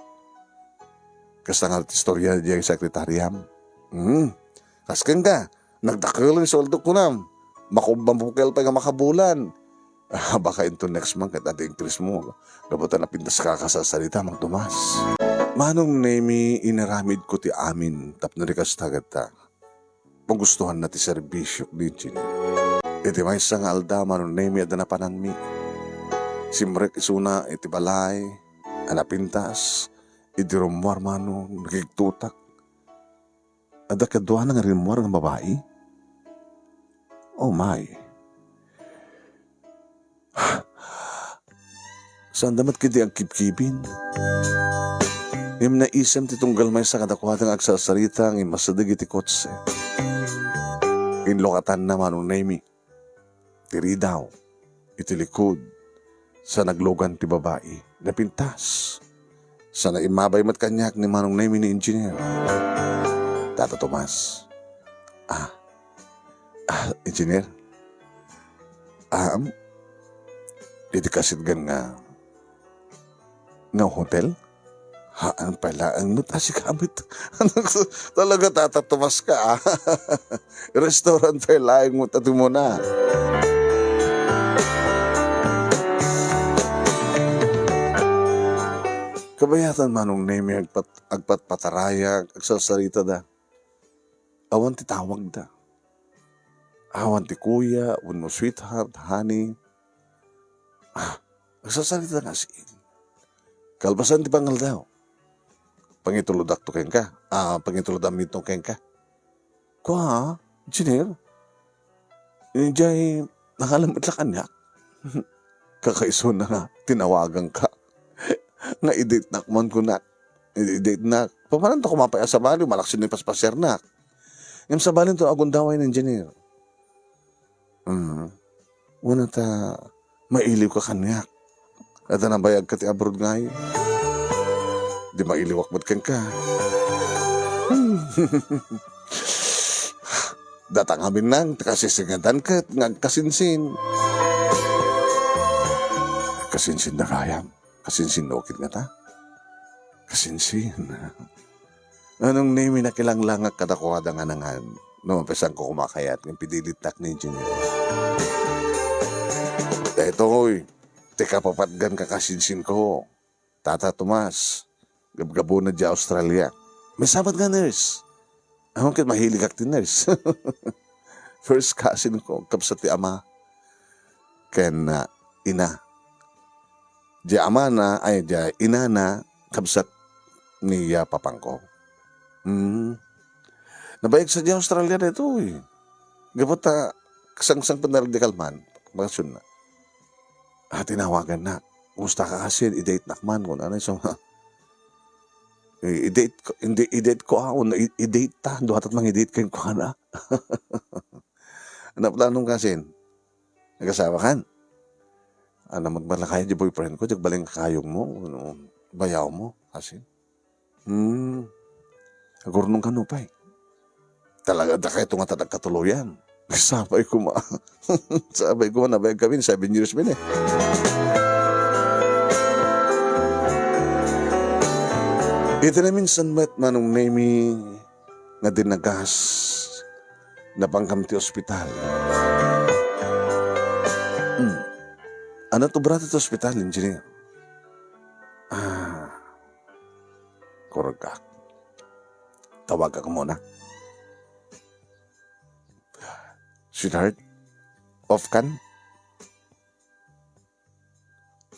Kasta nga istorya di sekretariam. Kaskan ka, nagdakil yung soldo ko na, makumbampukel pa nga makabulan. Baka into next month at increase mo. Gabutan na pintas ka sa salita, Mang Tomas. Manong nemi inaramid ko ti amin tapno rikas tagat ta. Pagustuhan na ti serbisyo ni Chini. Iti may sang alda manong nemi at napanan mi. Simrek isuna iti balay, anapintas, iti rumwar mano, nagigtutak. Ada kadwa nga rimwar ng babae? Oh my. Saan damat kiti ang kipkipin? Im naisem ti tunggal may sa kadakwatang agsasarita ang imasadag iti kotse. Inlokatan naman ang nemi. Tiri daw, iti likod, sa naglogan ti babae, napintas. Sa naimabay mat kanyak ni manong nemi ni engineer. Tata Tomas. Engineer? Iti kasit gan nga hotel? Haan pala, ang si kamit. Talaga tatatumas ka, Restaurant pa laing mo tatu mo na. Kabayatan manong nemi agpatpataraya, agsasarita da. Awan ti tawag da. Awan ti kuya, un mo sweetheart, honey. Agsasarita na siin. Kalbasan ti pangal daw. Pangituludak to ken ka. Pangituludam nito ken ka. Kwa, engineer. Jay, nakalamit la kanya. Kakaiso na nga, tinawagan ka. Nga i-date na kuman ko na. I-date na. Papanan to kumapaya sa bali, malaksin ni paspasyer na. Yung sa bali to, agundaway ng engineer. Una ta, mailiw ka kanyak. At nabayag ka ti abroad ngayon. Di mailiwak ba't ka. Datang amin nang kasisigadan ka at ngagkasinsin. Kasinsin na kayam. Kasinsin okit nga ta. Kasinsin. Anong name na kilanglangak kadakwada nga nangan. No, pesan ko kumakayat ng pidilit tak ni engineer. Eto hoy, teka papatgan ka kasinsin ko. Tata Tomas, gabgabo na di Australia. May sabat nga nurse. Ang kit mahilig ak tin nurse. First cousin ko, kapsa ti ama. Ken ina. Di ama na, ay di ina na, kapsat ni papang ko. Nabayag sa di Australia na ito eh. Gabot kasangsang panardikal man. Bakasyon na. Tinawagan na. Kumusta ka kasi, i-date nakman ko. Ano yung i-date ko ako. I-date ta. Duhatat mang i-date kayo ko na. Ano planong kasi? Nagkasawa kan? Ano magbalakaya di boyfriend ko? Jagbaling kakayong mo. Bayaw mo. Kasi? Agurnong kanupay. Talaga da kayo itong atatag katuluyan. Sabay ko sabay ko nabayag kami. 7 years min eh. Ito na minsan met manong name nga dinagas na pangkamti ospital. Ano to brata to ospital, engineer? Koragak. Tawag ka muna. Sweetheart, off kan?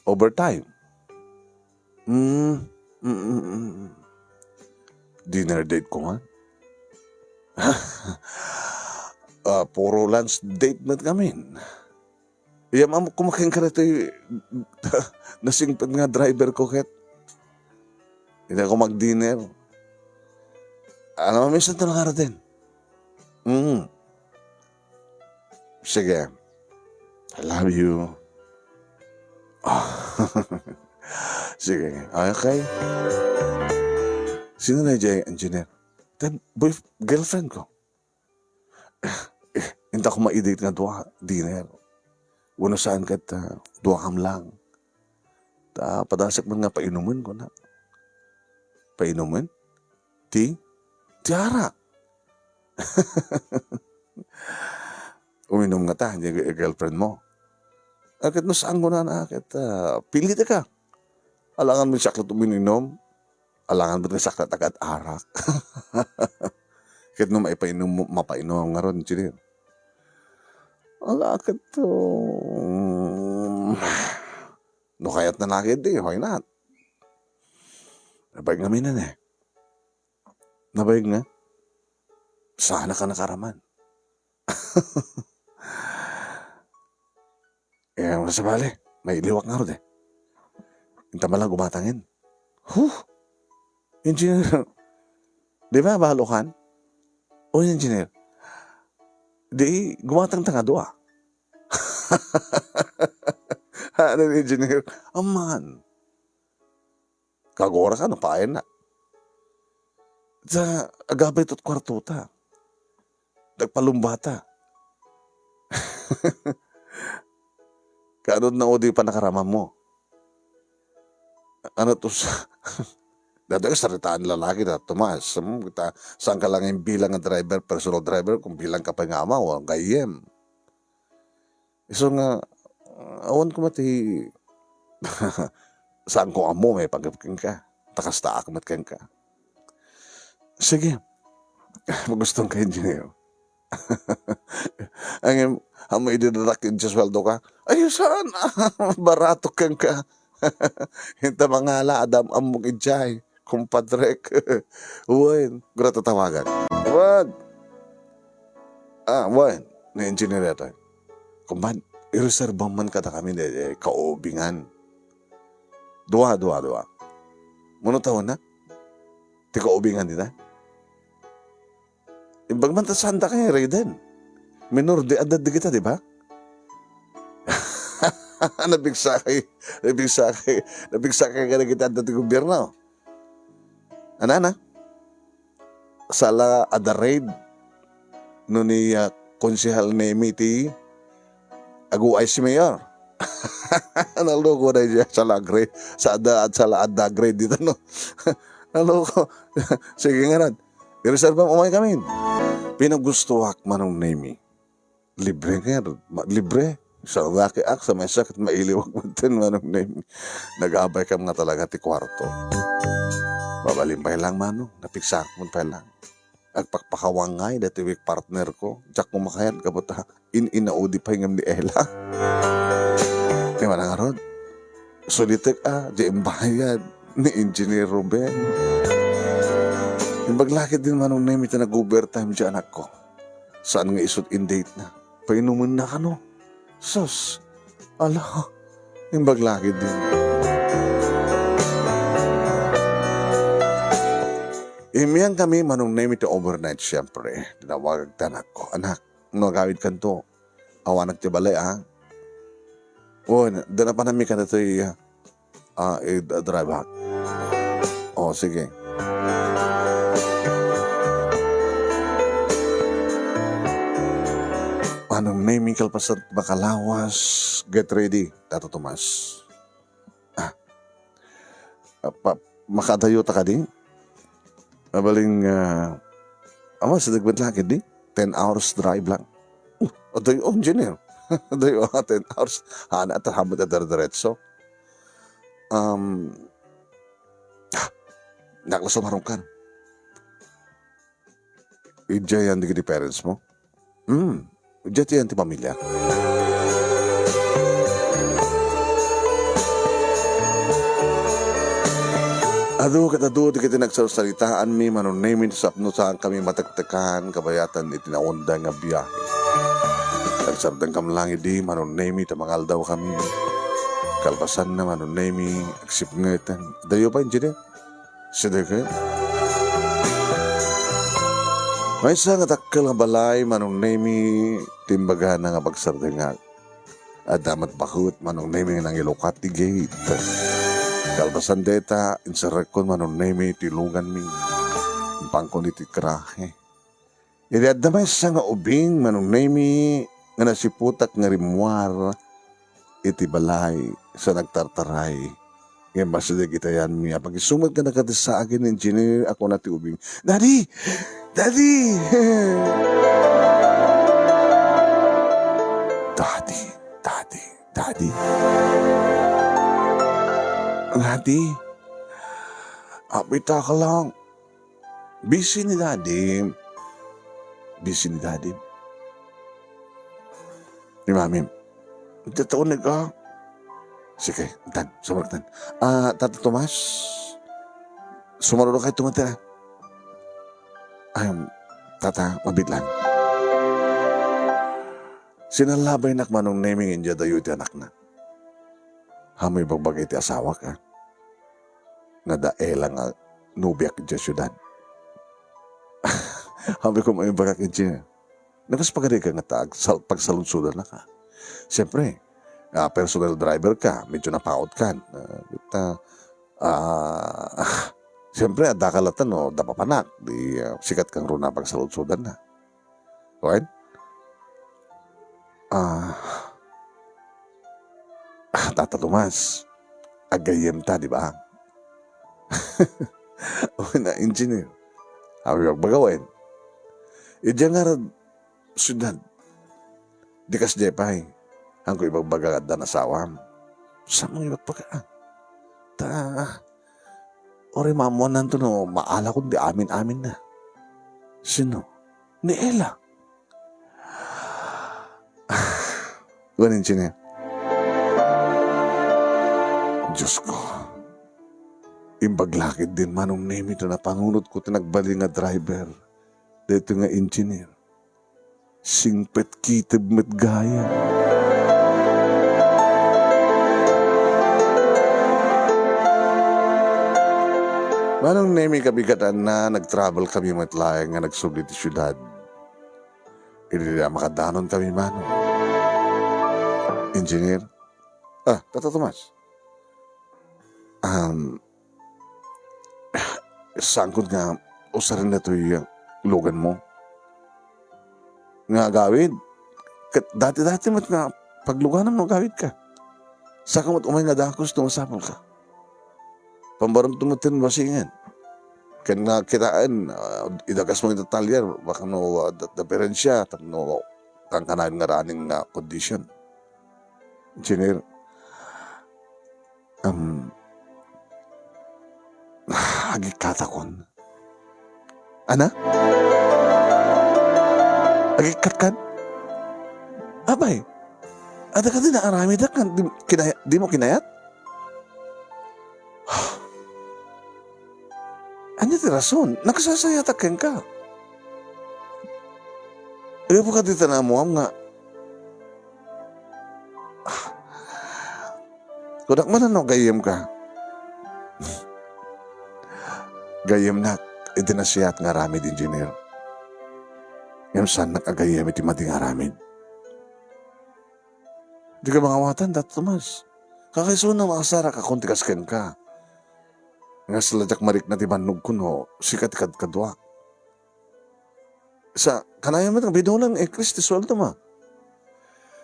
Overtime. Dinner date ko nga. Puro lunch date na kami. Ma'am, kumakain ka na ito nasingpad nga driver ko ket. Hindi ako mag-dinner. Ano, minsan ito nakarating. Sige. I love you. Sige. Okay. Sino na yung engineer? Girlfriend ko. Hindi ako ma-date nga duha. Dinner. Una saan kat duha kam lang. Padasak man nga painuman ko na. Painuman? Tiara. Uminom nga ta, hindi girlfriend mo. Akit no saan ko na akit, pilit ka. Alangan mo saklat uminom, alangan mo saklat agad arak. Akit no mapainom nga ron, engineer. Akit to, no kayat na nakit why not? Nabayag nga minan eh. Nabayag nga. Sana ka nakaraman. Masabali. May iliwak nga rin eh. Hinta malang gumatangin. Engineer. Di ba balokan? O engineer. Di gumatang tanga doa. Ano engineer? Aman. Kagora ka, napain na. Sa agabay to't kwarto ta. Nagpalumbata. Kaanod na odi pa nakarama mo. Ano to sa... Dati ka saritaan lalaki na, Tomas. Saan ka lang yung bilang ng driver, personal driver, kung bilang ka pa nga ama, o gayem. So nga, awan ko mati... Saan ko amo, may pagkaking ka. Takasta akmat ka. Sige. Magustong ka, engineer. Ang may idinadak yung sweldo ka, ay saan? Barato kang ka. Hinta mga ala, Adam, among ijay, kumpadrek. Uwan, gura tatawagan. Wag. Wan, na engineer ito. Kumban, i-reserve man ka na kami, kaubingan. Dua. Muna taon na? Ti kaubingan din na? Imbag man tasanda kayo, Raiden. Minor de edad di kita, di ba? Nabigsakay ka na kita at dati gobyerno. Ana? sala ada raid no ni konsehal Nemi ti agu ay si Mayor. Naloko na siya sa lagre, sa ada grade dito, no? Naloko. Sige nga rin. I-reserve ang umay kami. Pinagustuhak manong Nemi. Libre nga rin. Libre. Sa laki ak, sa may sakit mailiwag mo din manong Nemi. Nag-aabay ka nga talaga ti kwarto. Babalimpay lang manong. Napiksak mo pa lang. Agpakpakawangay dati wik partner ko. Diyak kumakayat ka po inaudi pa yung ni Ella. Kaya man nga ron. Sulitek di imbayad ni Engineer Ruben. Yung baglakit din manong Nemi ta nag-overtime di anak ko. Saan nga isut in date na? Painuman na ka no? Sus, ala, yung baglakit din. Imiyan kami manong Nemi to overnight siyempre. Tinawag tanak ko. Anak, nagawid kan to. Awanak ti balay O, dana pa namin ka na ito drive hack. O, sige. Manong Nemi kalpasan makalawas. Get ready, Tato Tomas. Makadayo ta ka din? Mabaling, sa dagbad lakid di. 10 hours drive lang. Aday, engineer. Aday, 10 hours. Hana at hamad at diretso. Naklas marong kan. Ija yan di parents mo? Ija yan ti pamilya. Ado di kita nagsasalitaan mi manong Nemi sapno saan kami matagtakan kabayatan itinaunda nga biyahe. Nagsardang kam lang di manong Nemi tamangal daw kami. Kalpasan na manong Nemi aksip ngaitan. Dayo pa engineer? Sige ka? May isa nga takkal nga balay manong Nemi timbaga na nga pagsardang nga. At damat bakut manong Nemi nga nang ilukat ti gate. Kalpasan deta, insarekon manong Nemi, tilugan mi. Pangkon iti krahe. Iti adamay sa nga ubing manong Nemi, nga nasiputak nga rimwar, iti balay sa nagtartaray. Ngayon basta di kita yan mi. Pag isumad ka nakati sa akin, engineer, ako na ti ubing. Daddy! Daddy! Daddy! Daddy! Daddy! Daddy, apita ka lang. Busy ni Daddy. Busy ni Daddy. Ni Mami, tataon na ka. Sige, tan, sumartan. Tata Tomas, sumarunod kayo tumatira. Tata, mabit lang. Sinalabay nak manong Nemi inja dayo iti anak na. Hamoy bagbagay ti asawa ka. Nadaela nga nubiak di syudad. Hamoy ko may bagak engineer. Nakaspagari ka nga taag pagsalunsudan na ka. Siyempre, personal driver ka, medyo napaot ka. Siyempre, adakalatan no, dapapanak. Di sikat kang runa pagsalunsudan na. Okay? Tata Tomas, agayem ta, di ba? O na, engineer. Hawi magbagawin. Diyan nga syudad. Di kas jepay. Ang ko ibagbagagad na nasawam. Saan mo ibagpaga? Ori mamuan to no, maala ko di amin-amin na. Sino? Ni Ella. Bukan engineer. Diyos ko, imbaglakid din manong Nemi to na pangunod ko tinagbali nga driver. Dito nga engineer. Singpet kitib met gaya. Manong Nemi kabigatan na nag-travel kami matlayang nga nagsubli ti syudad. Hindi na makadanon kami manong. Engineer? Tata Tomas. Sangkot nga, usarin na ito lugan mo. Nga gawid. Dati-dati mat nga pagluganan mo gawid ka. Saka mo't umay nga dakos tumasapol ka. Pambarang tumutin basingan. Kan nga kitaan, idagas mo yung detalyar, baka no, diferensya, no, kang kanayon nga raning condition. Engineer, agikatakon. Ana? Agikatkan? Abay, ada ka din na arami da kan, di mo kinayat? Anya ti rason, nagsasayatakin ka. Ayaw po ka dito na mo nga, kudak man ano, gayem ka. Gayem na, idinasiyat nga ramid, engineer. Yung saan nakagayem iti mating aramid. Di ka mangawatan, dat Tomas. Kakaiso na makasara ka kung tikasken ka. Nga saladyak marik na tibanog ko no, sikat kadwa. Sa kanaya mo ng binulang Kristi sweldo ma.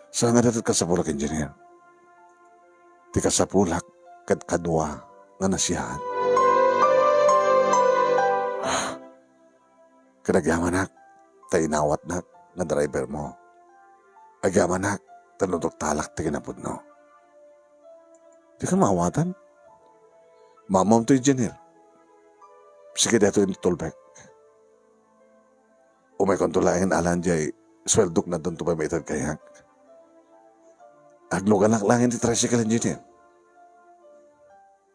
Sa nga dapat ka sa pulak, engineer. Ti ka sa pulak kadwa nga nasiyahan. Kadagyaman tainawat na nga driver mo. Agyaman na tanudok talak ti kinapod no. Di ka maawatan. Mamam to engineer. Sige dato yung tollback. Umay kontulahin alan jay sweldok na doon to may itad kayak. Agluganak lang yung tricycle engineer.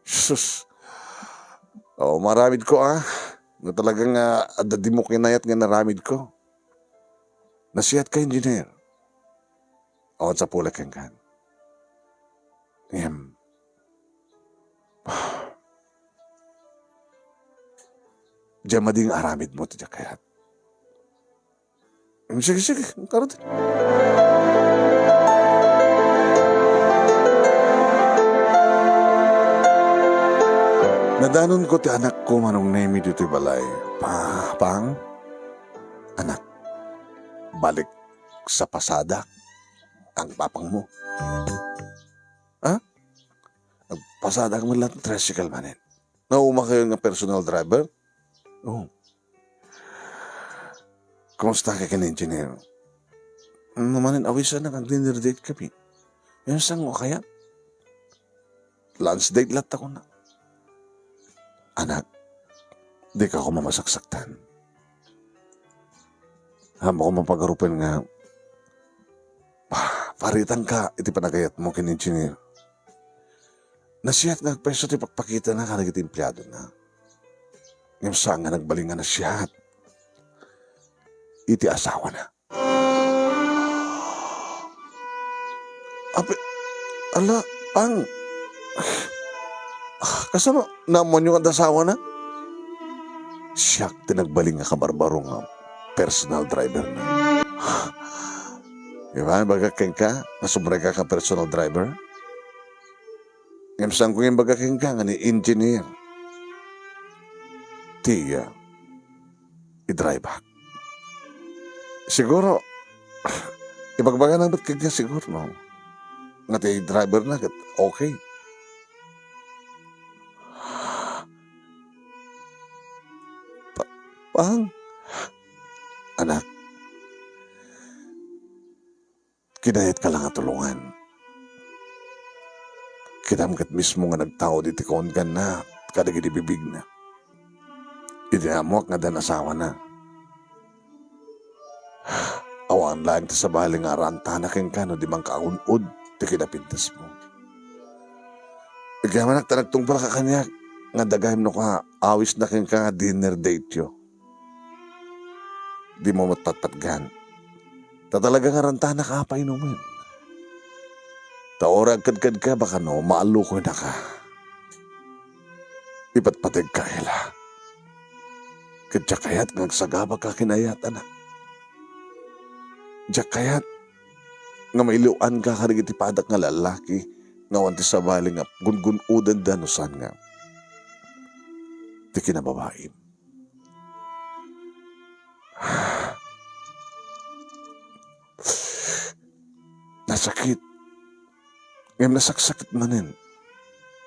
Sus. Maramid ko nga talagang adadi mo kinayat nga naramid ko. Nasiyat ka engineer. Sa pulak yung kan. Diyan mading aramid mo tiyak kayat. Sige, karot. Nadanon ko ti anak ko manong nemi dito balay. Pang, anak, balik sa pasada ang papang mo. Pasada ka man lahat ng tricycle manin. Nauma kayo ng personal driver? Oo. Kumusta ka engineer? Namanin awisan na kang dinner date kami. Yan sang mo kaya? Lunch date lahat ako na. Anak, di ka ako mamasaksaktan. Hama ko mapagarupan nga, paritan ka, iti panagayat mo engineer. Nasiyat nga peso ti pagpakita na kanagit empleyado na. Ngayon saan nga nagbaling nga nasiyat. Iti asawa na. Ala, pang. Kasano, naman yung asawa na? Siyak, tinagbaling nga kabarbaro nga personal driver na. Diba, bagakeng ka, nasubray ka ka personal driver? Ngayon saan ko yung bagakeng ka nga ni engineer. Tiya, i-drive back. Siguro, ibagbaga na ba't kanya siguro, no? Nga ti driver na, okay. Pang, anak, kinayat ka lang at tulungan. Kinamkat mismo nga nagtao diti kon ka na, kadagiti bibig na. Idinamok nga dan asawa na. Awan lang ta sa baling nga ranta na keng ka no di mang kaunod ti kinapintas mo. Ikaman nagtanagtong pala ka kanya nga dagayim no ka awis na keng ka nga dinner date yo. Di mo matpatpatgan. Tatalaga nga ranta na ka painumin. Taorag kadkad ka baka no maalukoy na ka. Ipatpatag ka hila. Kadya kayat ngagsagaba ka kinayat anak. Diyak kayat nga mailuan ka karigiti padak nga lalaki nga wanti sa bali nga gun-gunudan danusan nga. Di kinababain. nasakit. Ngayon nasaksakit manin.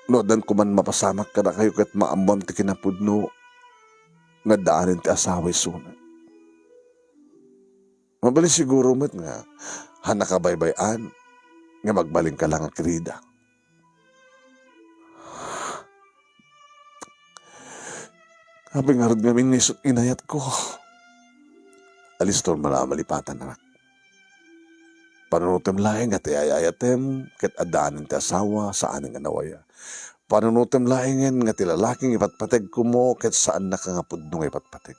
Nodan ko man mapasamak ka na kayo kat maambam ti kinapudno nga daanin ti asaway suna. Mabali siguro met nga hanakabaybayan nga magbaling ka lang ang krida. Habing harad ngamin nisot inayat ko. Alistor malamalipatan na. Panunutem laing at iayayatem ket adaanin ti asawa sa aning anawaya. Panunutem laingen nga ti lalaking ipatpateg ko mo ket saan na kangapod nung ipatpateg.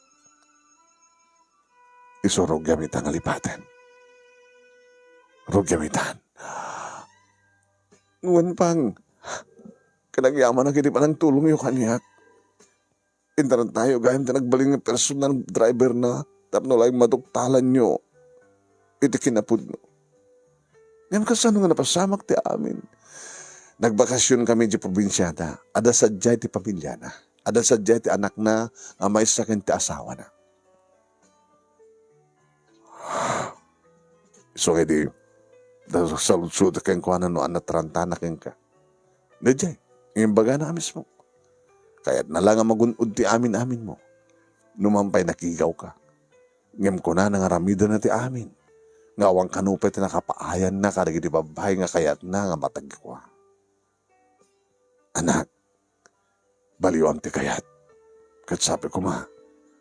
Isurog gamitan nga lipaten. Rog gamitan. Nguwan pang kanagyaman na kini pa ng tulong yung kanyak. Intaran tayo gayam ti nagbaling ng personal driver na tapno lang maduktalan nyo. Iti kinapod no. Ngayon kasano nga napasamak ti amin. Nagbakasyon kami di probinsyada. Ada sadyay ti pamilya na. Ada sadyay ti anak na nga may sakit ti asawa na. So edi, saludsud keng kuhanan no anak tarantana keng ka. Nadyay, yung baga na mismo. Kaya't na lang ang magunod ti amin mo. Numampay nakigaw ka. Ngem ko na nangaramida na ti amin. Ngawang kanupay ti nakapaayan na karigi di babae nga kayat na nga matagkwa. Anak, baliwan ti kayat. Kat sabi ko ma,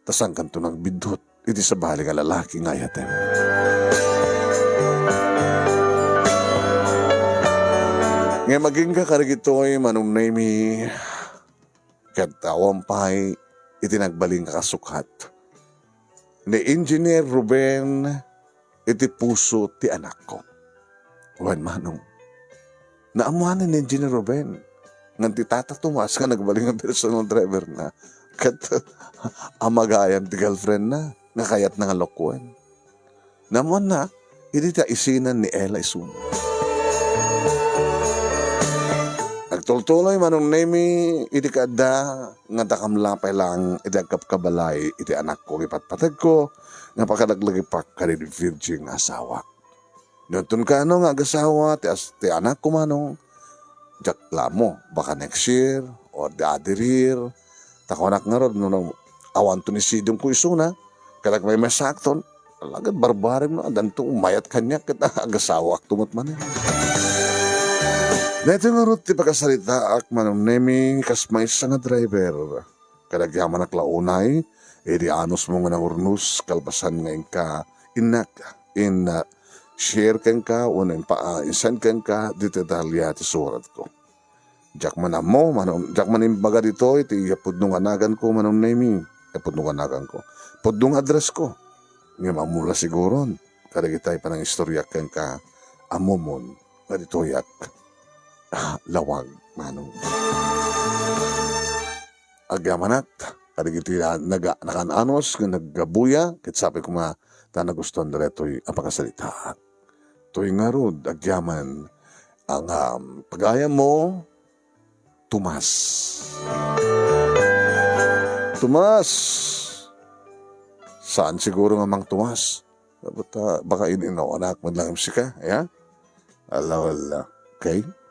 tasang kanto nagbidot, iti sa bali nga lalaki nga yatem. Ngayon maging ka karigito'y manumnay mi, kat awampay iti nagbaling kakasukat. Ni Engineer Ruben, iti puso ti anak ko. Wan manong, naamuanan ni Engineer Ruben, ngan ti Tata Tomas ka nagbaling ang personal driver na, kat amagayam ti girlfriend na, nga kayat na nga lokuan. Namuan na, iti ta isinan ni Ella Isumo. Nagtultuloy manong nemi, iti kada, nga takamlapay lang, iti agkapkabalay, iti anak ko, ipatpatag ko, nga pakadaglagi pa kani di virgin asawa. Nutun ka ano nga agasawa, ti anak ko manong, jakla mo, baka next year, or the other year, takonak nga ron, nung awan to ni Sidong ko isuna, kalag may masakton, alagad barbarim na, danto umayat kanya, kita agasawa, tumot man. Dito nga ron, ti pagkasalita, ak manong nemi, kasmay sa nga driver, kadagyaman naklaunay, edi anos mo nga ng urnus, kalbasan nga ka, inak, share ken ka, unan pa, insan ken ka, dito dalya ti surat ko. Jak man mo, jak man imbaga dito, iti pudnong anagan ko, manong nemi, pudnong anagan ko. Pudnong address ko. Nga mamula siguro, kadagitay pa ng istorya ken ka, amomon, nga dito yak, lawag, manong. Agyamanat, kadigiti nakananos, naggabuya, kit sabi ko nga, nagustuhan na reto'y apakasalita. To'y nga rod, agyaman, ang pagaya mo, Tomas. Tomas! Saan siguro nga mang Tomas? Baka ininaw anak mo lang si ka, ya? Ala, okay?